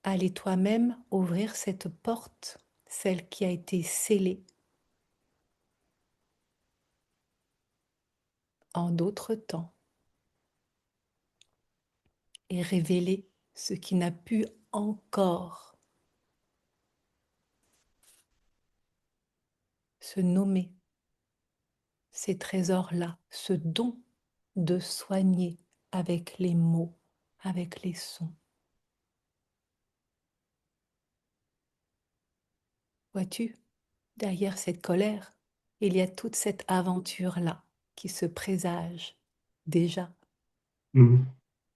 à aller toi-même ouvrir cette porte, celle qui a été scellée en d'autres temps, et révéler ce qui n'a pu encore se nommer, ces trésors-là, ce don de soigner avec les mots, avec les sons. Vois-tu, derrière cette colère, il y a toute cette aventure-là qui se présage déjà. Mm.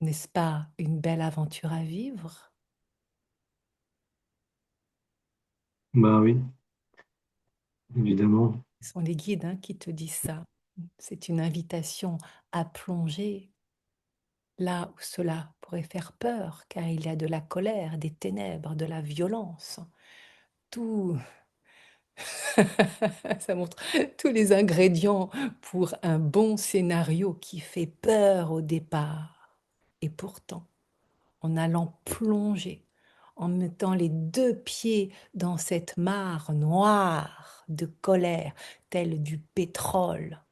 N'est-ce pas une belle aventure à vivre? Bah oui, évidemment. Ce sont les guides qui te disent ça. C'est une invitation à plonger là où cela pourrait faire peur, car il y a de la colère, des ténèbres, de la violence. Tout, ça montre tous les ingrédients pour un bon scénario qui fait peur au départ. Et pourtant, en allant plonger, en mettant les deux pieds dans cette mare noire de colère, telle du pétrole,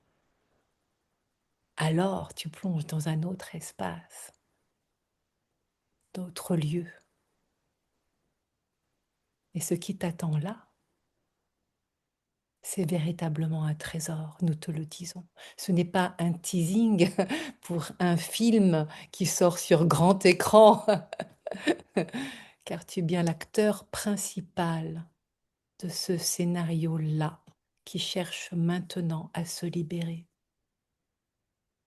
alors tu plonges dans un autre espace, d'autres lieux. Et ce qui t'attend là, c'est véritablement un trésor, nous te le disons. Ce n'est pas un teasing pour un film qui sort sur grand écran, car tu es bien l'acteur principal de ce scénario-là qui cherche maintenant à se libérer.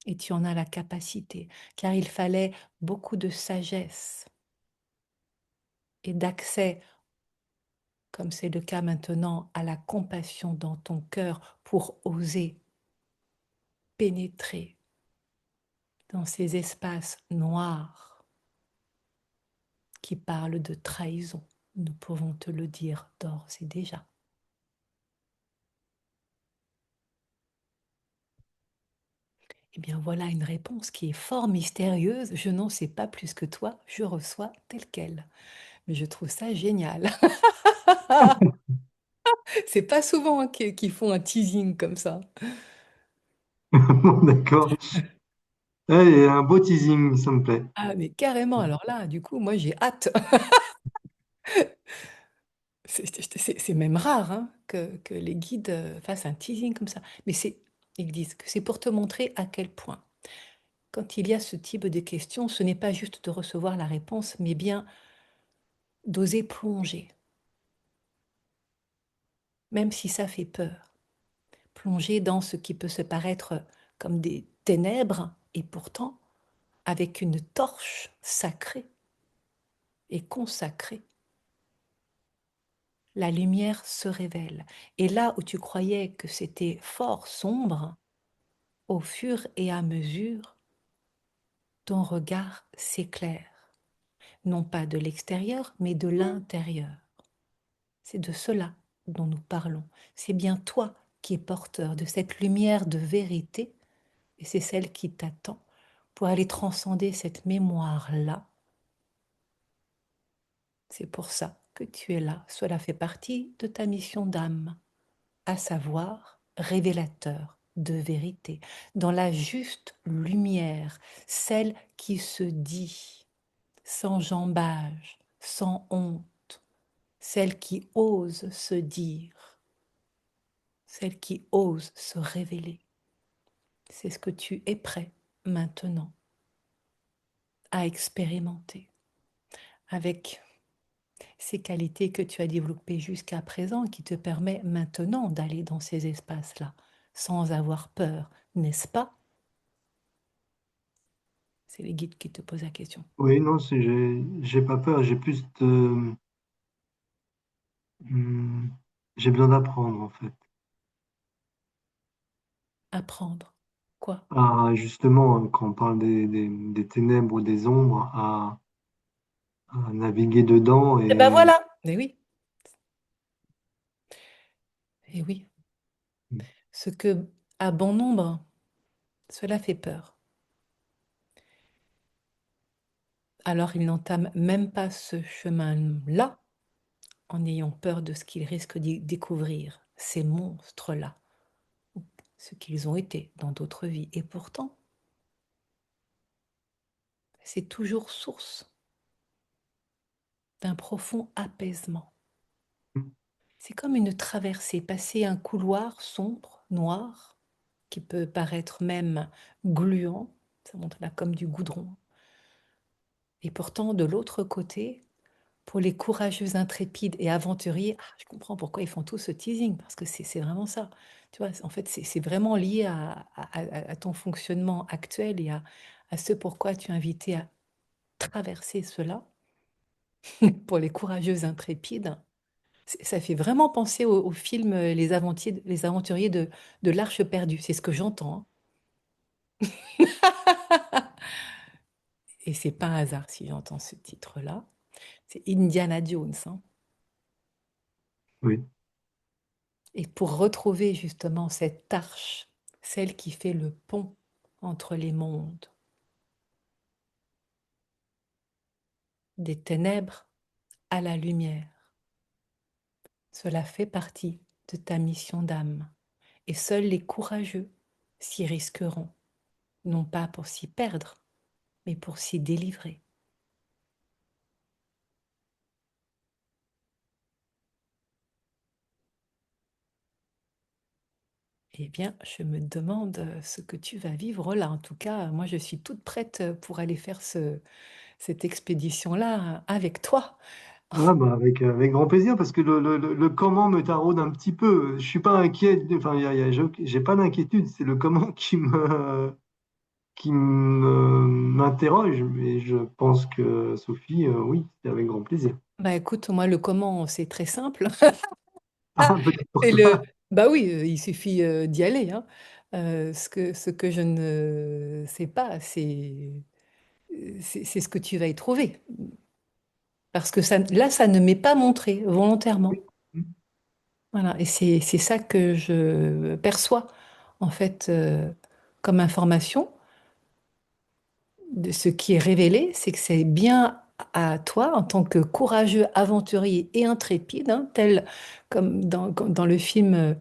Et tu en as la capacité, car il fallait beaucoup de sagesse et d'accès, comme c'est le cas maintenant, à la compassion dans ton cœur pour oser pénétrer dans ces espaces noirs qui parlent de trahison. Nous pouvons te le dire d'ores et déjà. Eh bien voilà une réponse qui est fort mystérieuse. Je n'en sais pas plus que toi, je reçois telle quelle. Mais je trouve ça génial. C'est pas souvent qu'ils font un teasing comme ça. Bon, d'accord. Eh, un beau teasing, ça me plaît. Ah mais carrément, alors là, du coup, moi j'ai hâte. C'est même rare que les guides fassent un teasing comme ça. Mais ils disent que c'est pour te montrer à quel point, quand il y a ce type de questions, ce n'est pas juste de recevoir la réponse, mais bien d'oser plonger, même si ça fait peur. Plonger dans ce qui peut se paraître comme des ténèbres, et pourtant, avec une torche sacrée et consacrée, La lumière se révèle. Et là où tu croyais que c'était fort sombre, au fur et à mesure, ton regard s'éclaire. Non pas de l'extérieur, mais de l'intérieur. C'est de cela dont nous parlons. C'est bien toi qui es porteur de cette lumière de vérité, et c'est celle qui t'attend pour aller transcender cette mémoire-là. C'est pour ça que tu es là. Cela fait partie de ta mission d'âme, à savoir révélateur de vérité, dans la juste lumière, celle qui se dit, sans jambage, sans honte, celle qui ose se dire, celle qui ose se révéler. C'est ce que tu es prêt maintenant à expérimenter avec ces qualités que tu as développées jusqu'à présent qui te permettent maintenant d'aller dans ces espaces-là sans avoir peur, n'est-ce pas? C'est les guides qui te posent la question. Oui, non, j'ai pas peur, j'ai plus de, hmm, j'ai besoin d'apprendre en fait. Apprendre. Quoi? À, justement, quand on parle des ténèbres ou des ombres, à naviguer dedans Eh ben et voilà. Eh oui, eh oui. Ce que, à bon nombre, cela fait peur. Alors ils n'entament même pas ce chemin-là en ayant peur de ce qu'ils risquent d'y découvrir, ces monstres-là, ce qu'ils ont été dans d'autres vies. Et pourtant, c'est toujours source d'un profond apaisement. C'est comme une traversée, passer un couloir sombre, noir, qui peut paraître même gluant, ça montre là comme du goudron. Et pourtant, de l'autre côté, pour les courageux, intrépides et aventuriers, ah, je comprends pourquoi ils font tout ce teasing, parce que c'est vraiment ça. Tu vois, en fait, c'est vraiment lié à ton fonctionnement actuel et à ce pourquoi tu es invité à traverser cela. Pour les courageux, intrépides, ça fait vraiment penser au film Les Aventuriers de l'Arche perdue. C'est ce que j'entends, hein. Et c'est pas un hasard si j'entends ce titre-là. C'est Indiana Jones, hein. oui. Et pour retrouver justement cette arche, celle qui fait le pont entre les mondes, des ténèbres à la lumière, cela fait partie de ta mission d'âme. Et seuls les courageux s'y risqueront, non pas pour s'y perdre, mais pour s'y délivrer. Eh bien, je me demande ce que tu vas vivre là. En tout cas, moi, je suis toute prête pour aller faire cette expédition-là avec toi. Ah, bah avec grand plaisir, parce que le comment me taraude un petit peu. Je suis pas inquiet, enfin, j'ai pas d'inquiétude, c'est le comment m'interroge, mais je pense que Sophie, oui, c'est avec grand plaisir. Bah écoute, moi, le comment, c'est très simple. Ah, peut-être pour C'est le... toi. Bah oui, il suffit d'y aller, hein. Ce que je ne sais pas, c'est ce que tu vas y trouver. Parce que ça, là, ça ne m'est pas montré volontairement. Voilà, et c'est ça que je perçois, en fait, comme information. De ce qui est révélé, c'est que c'est bien à toi, en tant que courageux, aventurier et intrépide, hein, tel comme dans le film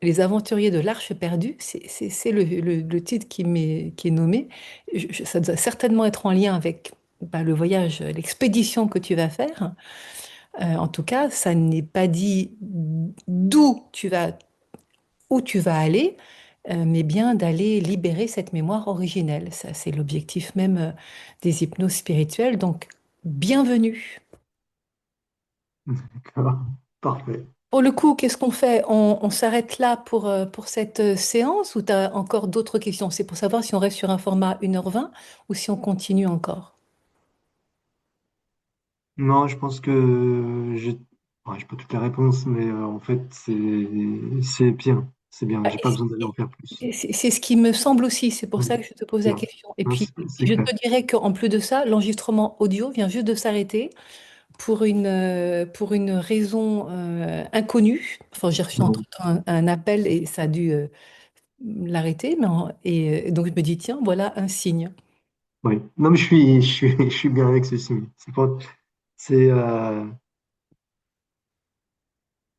Les Aventuriers de l'Arche perdue, c'est le titre qui est nommé. Ça doit certainement être en lien avec bah, le voyage, l'expédition que tu vas faire. En tout cas, ça n'est pas dit d'où tu vas, où tu vas aller, mais bien d'aller libérer cette mémoire originelle. Ça, c'est l'objectif même des hypnoses spirituelles. Donc, bienvenue. D'accord, parfait. Pour le coup, qu'est-ce qu'on fait? On s'arrête là pour cette séance ou tu as encore d'autres questions? C'est pour savoir si on reste sur un format 1h20 ou si on continue encore. Non, je pense que Ouais, j'ai pas toutes les réponses, mais en fait, c'est bien. C'est bien. Ah, J'ai pas besoin d'aller en faire plus. c'est ce qui me semble aussi, c'est pour Ouais, ça que je te pose la bien. question. Et Non, puis, c'est je clair. te dirais qu'en plus de ça, l'enregistrement audio vient juste de s'arrêter pour une raison inconnue. Enfin, j'ai reçu Bon, entre-temps un appel et ça a dû l'arrêter. Et donc, je me dis, tiens, voilà un signe. oui. Non, mais je suis bien avec ceci. C'est, euh,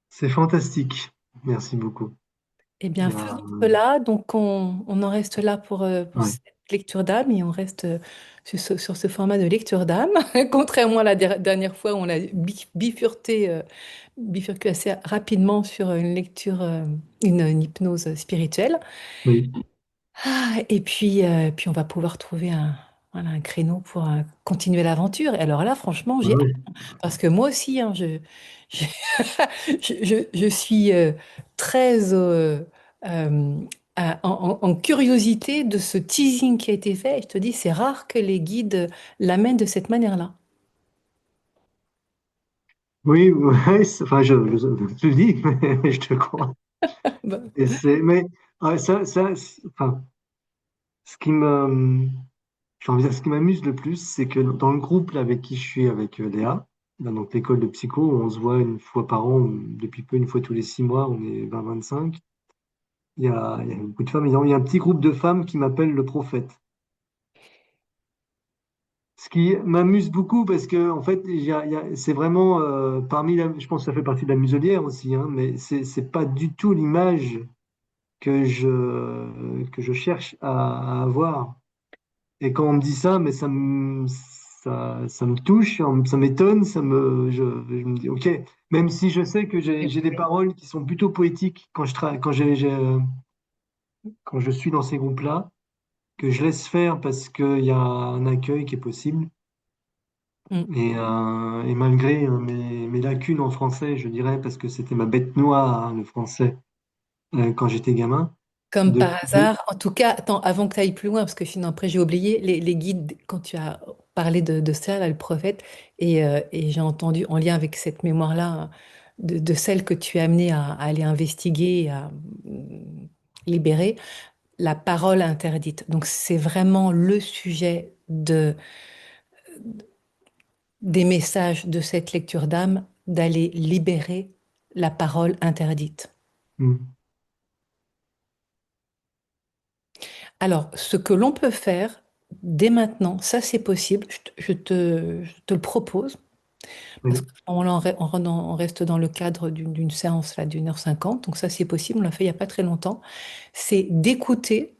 c'est fantastique. Merci beaucoup. Eh Il bien, y a, faisons cela. Donc, on en reste là pour ouais. cette lecture d'âme et on reste sur ce format de lecture d'âme, contrairement à la dernière fois où on a bifurqué assez rapidement sur une lecture, une hypnose spirituelle. Oui. Ah, puis on va pouvoir trouver voilà, un créneau pour continuer l'aventure. Et alors là, franchement, Ouais, j'ai hâte. ouais. Parce que moi aussi, hein, je, je suis très euh, en curiosité de ce teasing qui a été fait. Et je te dis, c'est rare que les guides l'amènent de cette manière-là. Oui, ouais, enfin, je le dis, mais je te crois. Bah, Mais enfin, ce qui me, j'ai envie de dire, ce qui m'amuse le plus, c'est que dans le groupe là, avec qui je suis, avec Léa, là, donc l'école de psycho, on se voit une fois par an, depuis peu, une fois tous les 6 mois, on est 20-25. Il y a beaucoup de femmes. Il y a un petit groupe de femmes qui m'appellent le prophète. Ce qui m'amuse beaucoup parce que, en fait, c'est vraiment je pense que ça fait partie de la muselière aussi, hein, mais c'est pas du tout l'image que je cherche à avoir. Et quand on me dit ça, mais ça me touche, ça m'étonne, je me dis, ok, même si je sais que j'ai des paroles qui sont plutôt poétiques quand je suis dans ces groupes-là, que je laisse faire parce qu'il y a un accueil qui est possible. mm. Et malgré mes lacunes en français, je dirais, parce que c'était ma bête noire, hein, le français, quand j'étais gamin, Comme par depuis, hasard, en tout cas, attends, avant que tu ailles plus loin, parce que sinon après j'ai oublié, les guides, quand tu as parlé de ça, là, le prophète, et j'ai entendu en lien avec cette mémoire-là, de celle que tu as amenée à aller investiguer, à libérer, la parole interdite. Donc c'est vraiment le sujet des messages de cette lecture d'âme, d'aller libérer la parole interdite. Hmm, Alors, ce que l'on peut faire dès maintenant, ça c'est possible, je te le propose, parce oui, qu'on on reste dans le cadre d'une séance là, d'1h50, donc ça c'est possible, on l'a fait il n'y a pas très longtemps, c'est d'écouter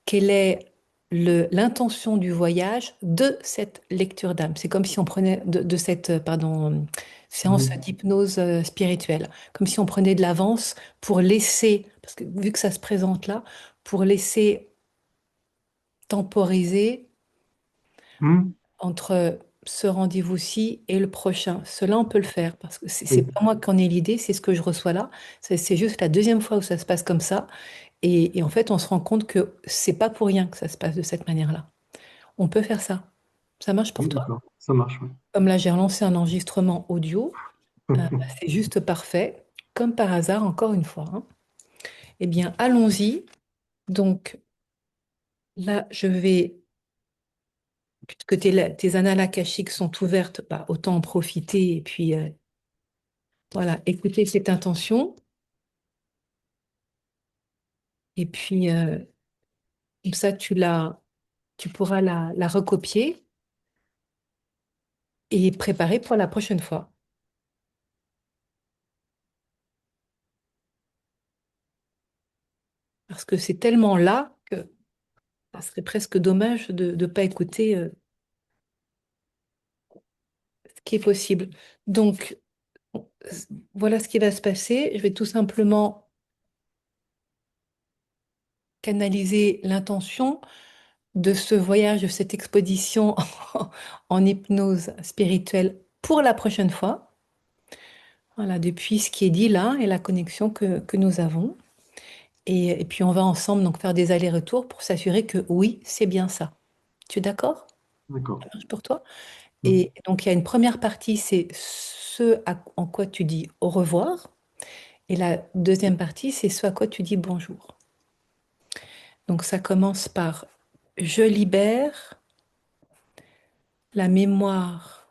quelle est l'intention du voyage de cette lecture d'âme. C'est comme si on prenait de cette séance oui. d'hypnose spirituelle, comme si on prenait de l'avance pour laisser, parce que vu que ça se présente là, pour laisser temporiser Hmm, entre ce rendez-vous-ci et le prochain. Cela, on peut le faire parce que c'est oui, pas moi qui en ai l'idée, c'est ce que je reçois là. C'est juste la deuxième fois où ça se passe comme ça. Et en fait, on se rend compte que c'est pas pour rien que ça se passe de cette manière-là. On peut faire ça. Ça marche pour oui, toi? d'accord, ça marche. Oui. Comme là, j'ai relancé un enregistrement audio. C'est juste parfait. Comme par hasard, encore une fois, hein. Eh bien, allons-y. Donc là, puisque tes annales akashiques sont ouvertes, bah, autant en profiter et puis voilà, écouter cette intention. Et puis, comme ça, tu pourras la recopier et préparer pour la prochaine fois. Parce que c'est tellement là que ça serait presque dommage de ne pas écouter ce qui est possible. Donc, voilà ce qui va se passer. Je vais tout simplement canaliser l'intention de ce voyage, de cette expédition en hypnose spirituelle pour la prochaine fois. Voilà, depuis ce qui est dit là et la connexion que nous avons. Et puis on va ensemble donc faire des allers-retours pour s'assurer que oui, c'est bien ça. Tu es d'accord? D'accord. Ça marche pour toi? Mm. Et donc, il y a une première partie, c'est en quoi tu dis au revoir. Et la deuxième partie, c'est ce à quoi tu dis bonjour. Donc, ça commence par je libère la mémoire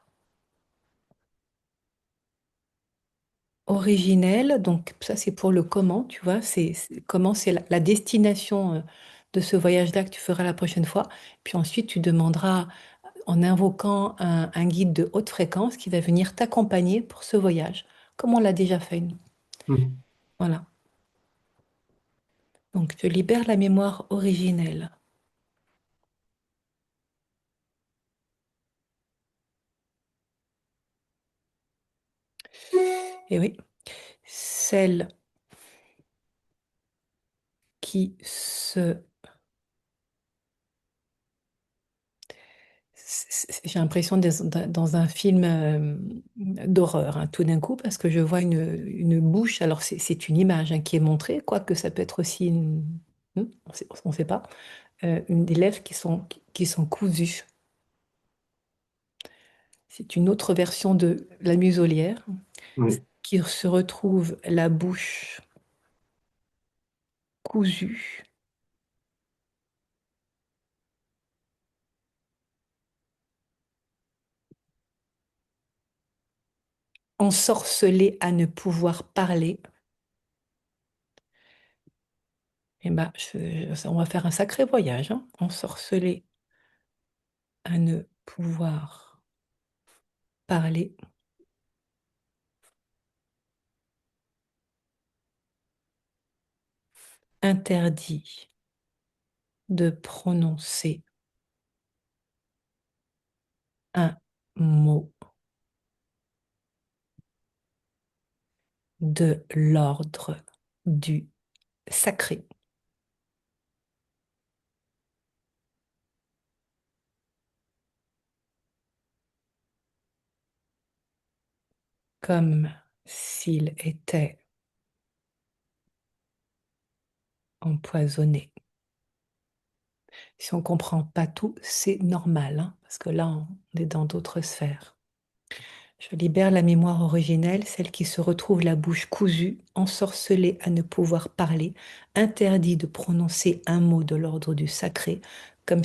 originelle. Donc, ça, c'est pour le comment, tu vois. Comment c'est la destination de ce voyage-là que tu feras la prochaine fois. Puis ensuite, tu demanderas en invoquant un guide de haute fréquence qui va venir t'accompagner pour ce voyage, comme on l'a déjà fait, nous. Mm. Voilà. Donc, je libère la mémoire originelle. Et oui, celle qui se... J'ai l'impression d'être dans un film d'horreur, hein, tout d'un coup, parce que je vois une bouche. Alors, c'est une image hein, qui est montrée, quoique ça peut être aussi on ne sait pas. Des lèvres qui sont cousues. C'est une autre version de la muselière Oui. qui se retrouve la bouche cousue, ensorcelée à ne pouvoir parler. Et ben, on va faire un sacré voyage, hein. Ensorcelée à ne pouvoir parler, interdit de prononcer un mot de l'ordre du sacré, comme s'il était empoisonné. Si on ne comprend pas tout, c'est normal, hein, parce que là, on est dans d'autres sphères. Je libère la mémoire originelle, celle qui se retrouve la bouche cousue, ensorcelée à ne pouvoir parler, interdit de prononcer un mot de l'ordre du sacré, comme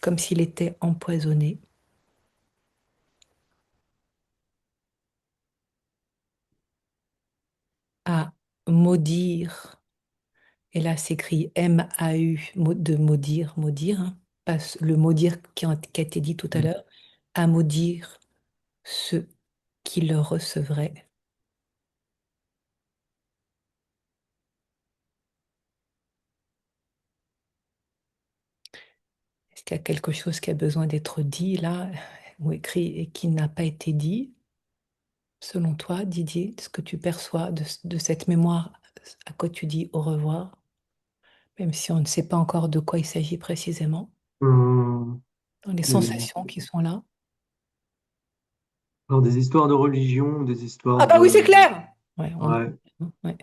comme s'il était empoisonné, à maudire, et là s'écrit M-A-U, de maudire, maudire, hein, pas le maudire qui a été dit tout à Mm. l'heure, à maudire ceux qui le recevraient. Est-ce qu'il y a quelque chose qui a besoin d'être dit là, ou écrit, et qui n'a pas été dit, selon toi, Didier, ce que tu perçois de cette mémoire à quoi tu dis au revoir, même si on ne sait pas encore de quoi il s'agit précisément, Euh, dans les des, sensations qui sont là? alors, des histoires de religion, des histoires Ah bah oui, c'est de, clair! Ouais, ouais, ouais.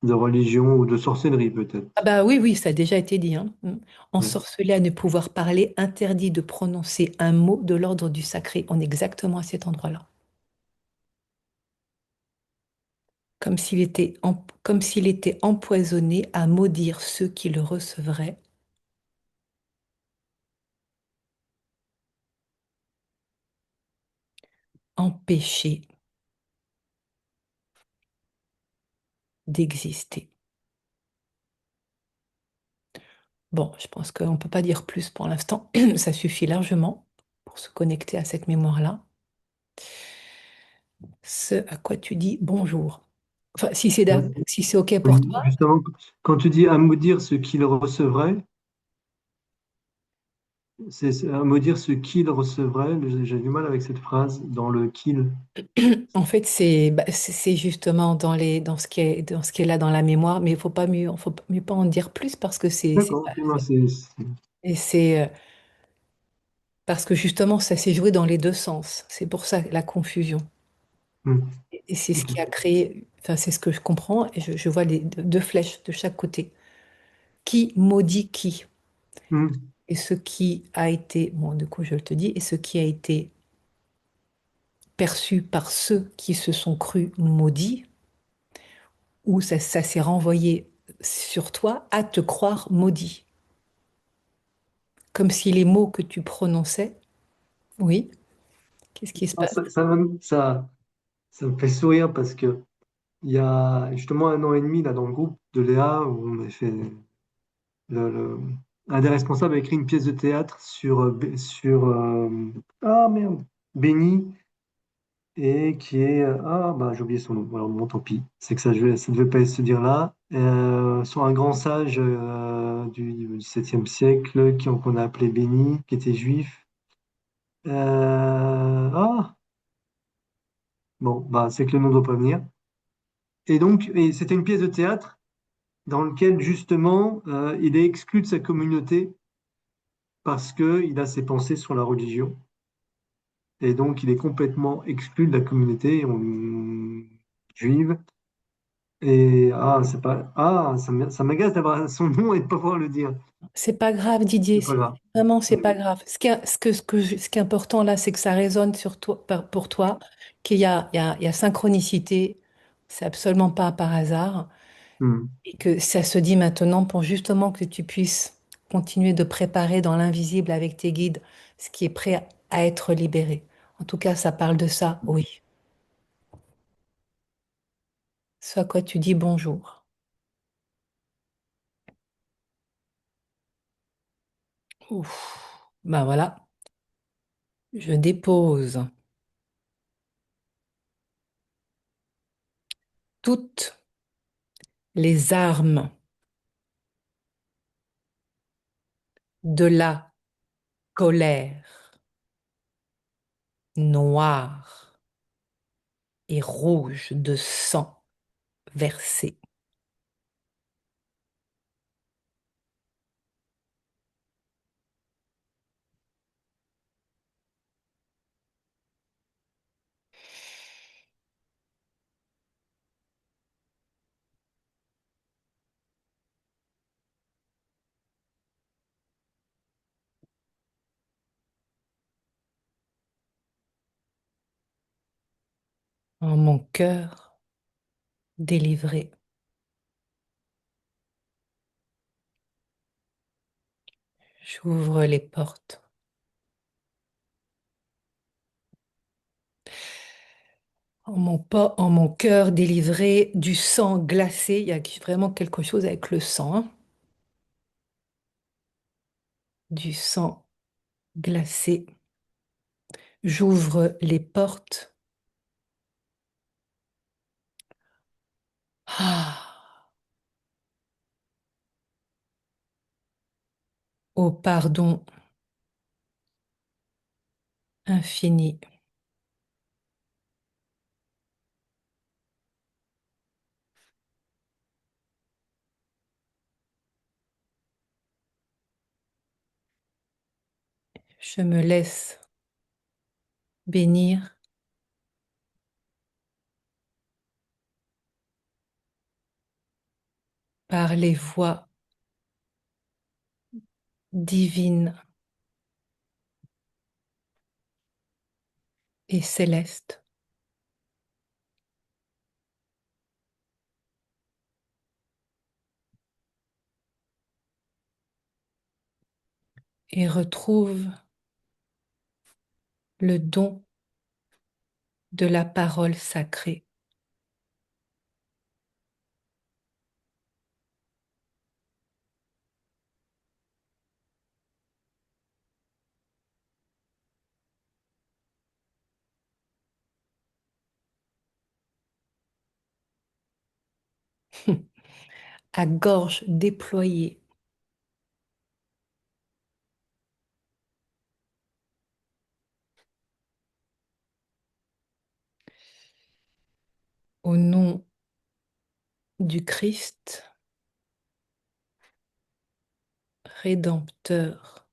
de religion ou de sorcellerie Ah peut-être. bah oui, oui, ça a déjà été dit, hein. Ouais. Ensorcelé à ne pouvoir parler, interdit de prononcer un mot de l'ordre du sacré. On est exactement à cet endroit-là. Comme s'il était empoisonné à maudire ceux qui le recevraient, empêché d'exister. Bon, je pense qu'on ne peut pas dire plus pour l'instant. Ça suffit largement pour se connecter à cette mémoire-là. Ce à quoi tu dis bonjour. Enfin, si c'est OK pour Oui, toi. justement, quand tu dis à maudire ce qu'il recevrait, c'est à maudire ce qu'il recevrait. J'ai du mal avec cette phrase dans le qu'il. En fait, c'est justement dans ce qui est là dans la mémoire, mais il faut mieux pas en dire plus parce que D'accord, ok, non, et c'est parce que justement ça s'est joué dans les deux sens. C'est pour ça la confusion. hmm, Et c'est ce ok. qui a créé, enfin c'est ce que je comprends et je vois deux flèches de chaque côté. Qui maudit qui? Hmm. Et ce qui a été, bon, du coup, je te dis, et ce qui a été perçu par ceux qui se sont crus maudits, ou ça s'est renvoyé sur toi à te croire maudit. Comme si les mots que tu prononçais, oui, qu'est-ce qui se Ah, passe? ça me fait sourire parce que il y a justement un an et demi là, dans le groupe de Léa où on a fait le, le- un des responsables a écrit une pièce de théâtre ah merde, Béni, et qui est ah bah j'ai oublié son nom. Alors bon, tant pis. C'est que ça devait pas se dire là. Sur un grand sage du XVIIe siècle qu'on a appelé Béni, qui était juif. Ah bon bah c'est que le nom doit pas venir. Et donc c'était une pièce de théâtre dans laquelle justement il est exclu de sa communauté parce que il a ses pensées sur la religion. Et donc, il est complètement exclu de la communauté juive. Et c'est pas, ça m'agace d'avoir son nom et de pas pouvoir le dire. C'est pas grave, Didier. C'est pas grave. Vraiment, c'est pas grave. Ce qui est important là, c'est que ça résonne sur toi, pour toi, qu'il y a synchronicité. C'est absolument pas par hasard. Hmm. Et que ça se dit maintenant pour justement que tu puisses continuer de préparer dans l'invisible avec tes guides ce qui est prêt à être libéré. En tout cas, ça parle de ça, oui. Ce à quoi tu dis bonjour. Ouf. Ben voilà, je dépose toutes les armes de la colère noire et rouge de sang versé. En mon cœur délivré, j'ouvre les portes. En mon cœur délivré du sang glacé, il y a vraiment quelque chose avec le sang, hein. Du sang glacé. J'ouvre les portes. Ah, au pardon infini. Je me laisse bénir par les voix divines et célestes et retrouve le don de la parole sacrée. À gorge déployée, au nom du Christ rédempteur,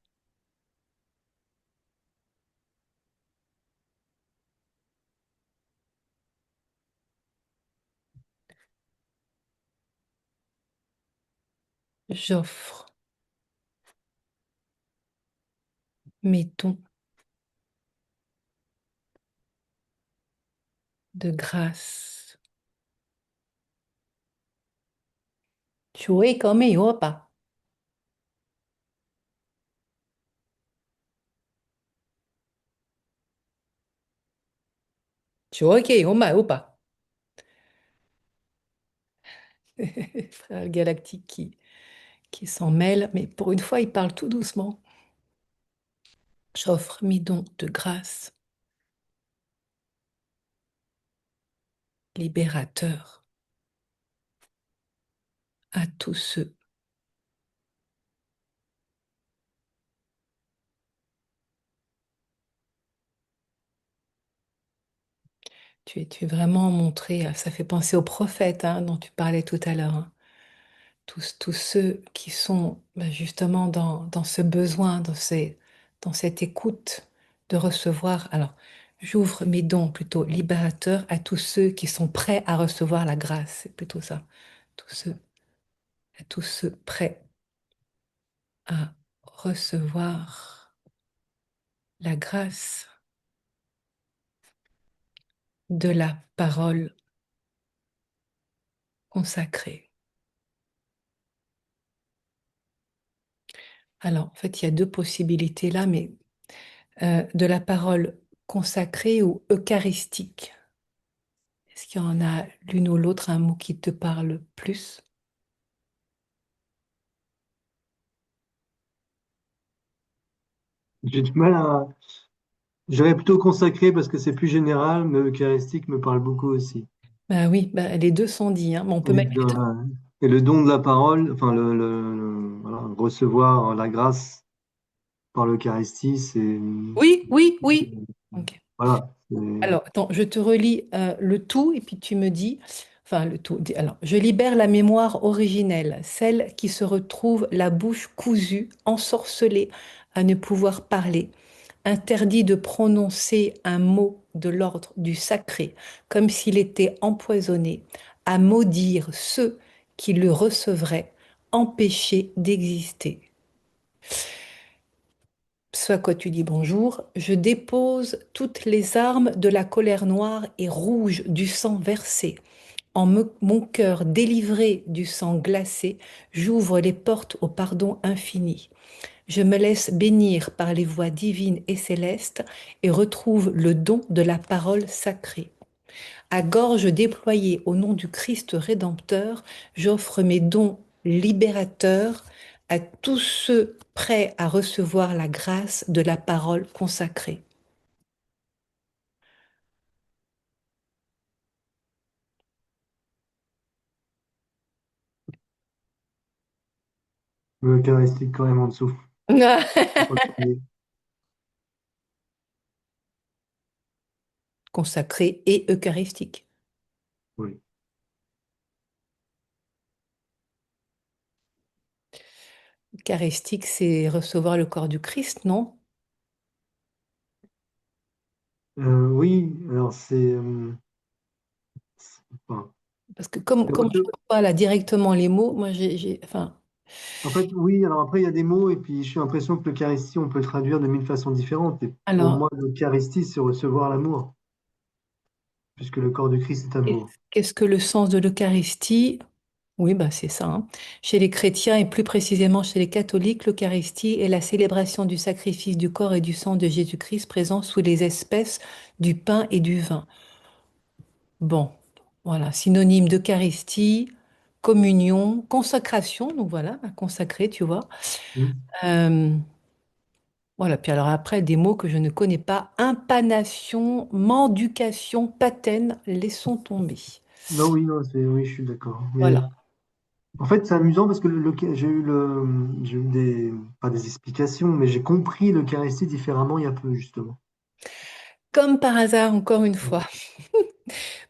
j'offre mes dons de grâce. ช่วยก็ไม่有吧ช่วยก็有买ou pas Frère Galactique qui s'en mêle, mais pour une fois, il parle tout doucement. J'offre mes dons de grâce libérateurs à tous ceux. Tu es vraiment montré, ça fait penser aux prophètes hein, dont tu parlais tout à l'heure. Hein. Tous ceux qui sont justement dans ce besoin, dans cette écoute de recevoir. Alors, j'ouvre mes dons plutôt libérateurs à tous ceux qui sont prêts à recevoir la grâce. C'est plutôt ça. Tous à tous ceux prêts à recevoir la grâce de la parole consacrée. Alors, en fait, il y a deux possibilités là, mais de la parole consacrée ou eucharistique. Est-ce qu'il y en a l'une ou l'autre, un mot qui te parle plus? J'ai du mal à. J'aurais plutôt consacré parce que c'est plus général, mais eucharistique me parle beaucoup aussi. Bah oui, bah, les deux sont dits, hein, mais on peut Oui, mettre les deux. et le don de la parole, enfin voilà, recevoir la grâce par l'Eucharistie, c'est Oui, oui, oui. Ok. voilà. Alors, attends, je te relis le tout et puis tu me dis, enfin le tout. Alors, je libère la mémoire originelle, celle qui se retrouve la bouche cousue, ensorcelée à ne pouvoir parler, interdit de prononcer un mot de l'ordre du sacré, comme s'il était empoisonné, à maudire ceux qui le recevraient, empêchés d'exister. Soit quoi tu dis bonjour, je dépose toutes les armes de la colère noire et rouge du sang versé. Mon cœur délivré du sang glacé, j'ouvre les portes au pardon infini. Je me laisse bénir par les voix divines et célestes et retrouve le don de la parole sacrée. À gorge déployée au nom du Christ Rédempteur, j'offre mes dons libérateurs à tous ceux prêts à recevoir la grâce de la parole consacrée. L'Eucharistique quand même en dessous. Pas le premier. Consacrée et eucharistique. Oui. Eucharistique, c'est recevoir le corps du Christ, non? Oui, alors enfin, Parce que comme je ne vois pas là directement les mots, moi enfin, en fait, oui, alors après, il y a des mots, et puis j'ai l'impression que l'Eucharistie, on peut le traduire de mille façons différentes. Et pour alors, moi, l'Eucharistie, c'est recevoir l'amour, puisque le corps du Christ est amour. qu'est-ce que le sens de l'Eucharistie? Oui, bah c'est ça. Hein. Chez les chrétiens et plus précisément chez les catholiques, l'Eucharistie est la célébration du sacrifice du corps et du sang de Jésus-Christ présent sous les espèces du pain et du vin. Bon, voilà, synonyme d'Eucharistie, communion, consacration, donc voilà, bah, consacré, tu vois. Hmm. Euh, voilà, puis alors après, des mots que je ne connais pas, impanation, mendication, patène, laissons tomber. Non, oui, non, oui, je suis d'accord. Mais Voilà. en fait, c'est amusant parce que j'ai eu pas des explications, mais j'ai compris l'Eucharistie différemment il y a peu, justement. Comme par hasard, encore une Hmm. fois.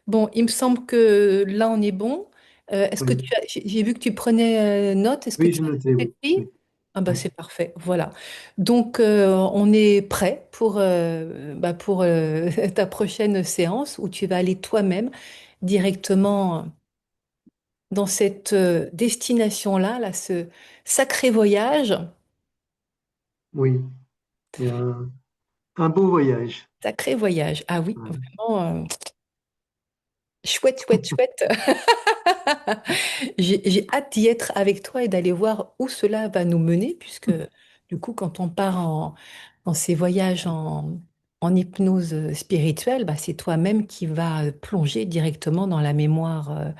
Bon, il me semble que là, on est bon. Est-ce que Oui, tu as, j'ai vu que tu prenais note. Est-ce que oui, tu j'ai noté, as oui. écrit? Oui, Ah bah oui. c'est parfait, voilà. Donc on est prêt pour ta prochaine séance où tu vas aller toi-même directement dans cette destination-là, là, ce sacré voyage Oui. Et un beau voyage. Sacré voyage. Ah oui, Ouais. vraiment, chouette, chouette, chouette. J'ai hâte d'y être avec toi et d'aller voir où cela va nous mener, puisque du coup, quand on part en ces voyages en hypnose spirituelle, bah, c'est toi-même qui vas plonger directement dans la mémoire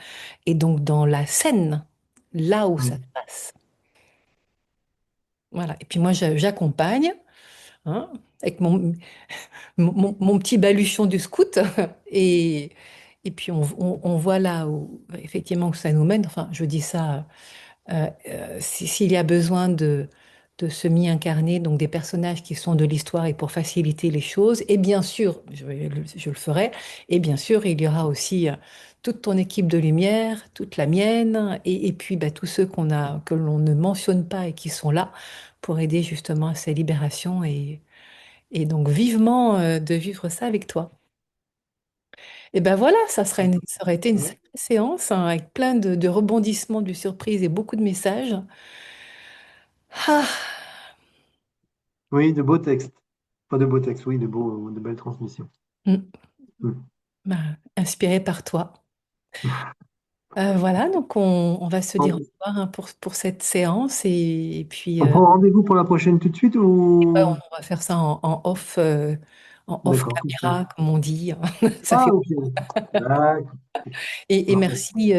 et donc dans la scène, là où ça se Mm. passe. Voilà. Et puis moi, j'accompagne, hein, avec mon petit baluchon du scout. Et, et puis on voit là où effectivement que ça nous mène. Enfin, je dis ça, s'il y a besoin de semi-incarner, donc des personnages qui sont de l'histoire et pour faciliter les choses. Et bien sûr, je le ferai. Et bien sûr, il y aura aussi toute ton équipe de lumière, toute la mienne, et puis bah, tous ceux que l'on ne mentionne pas et qui sont là pour aider justement à ces libérations et donc vivement de vivre ça avec toi. Et ben voilà, ça aurait été une Ouais. sacrée séance hein, avec plein de rebondissements, de surprises et beaucoup de messages. Ah, Oui, de beaux textes. Pas de beaux textes, oui, de belles transmissions. mm, Mm. ben, inspiré par toi. Voilà, donc on va se dire au On, revoir hein, pour cette séance et puis on prend rendez-vous pour la prochaine tout de suite ouais, ou... on va faire ça en off D'accord, tout ça. caméra, comme on dit. Ça Ah, fait ok. D'accord. et Parfait. merci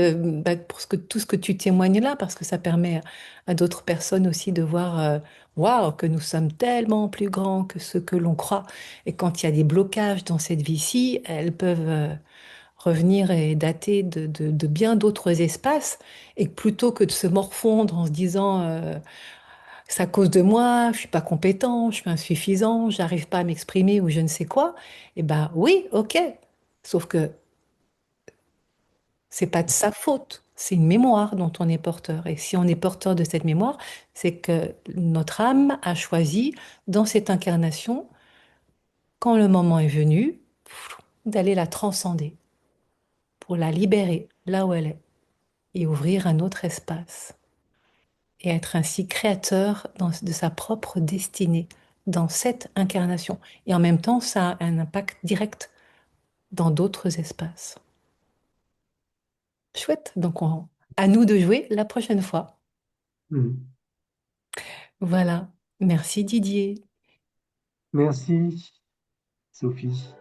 bah, pour tout ce que tu témoignes là, parce que ça permet à d'autres personnes aussi de voir waouh, que nous sommes tellement plus grands que ce que l'on croit. Et quand il y a des blocages dans cette vie-ci, elles peuvent revenir et dater de bien d'autres espaces. Et que plutôt que de se morfondre en se disant c'est à cause de moi, je suis pas compétent, je suis insuffisant, j'arrive pas à m'exprimer ou je ne sais quoi, eh ben oui, ok. Sauf que c'est pas de sa faute. C'est une mémoire dont on est porteur. Et si on est porteur de cette mémoire, c'est que notre âme a choisi, dans cette incarnation, quand le moment est venu, d'aller la transcender, pour la libérer là où elle est, et ouvrir un autre espace, et être ainsi créateur de sa propre destinée, dans cette incarnation. Et en même temps, ça a un impact direct dans d'autres espaces. Chouette. Donc, à nous de jouer la prochaine fois. Mm. Voilà. Merci Didier. Merci, Sophie.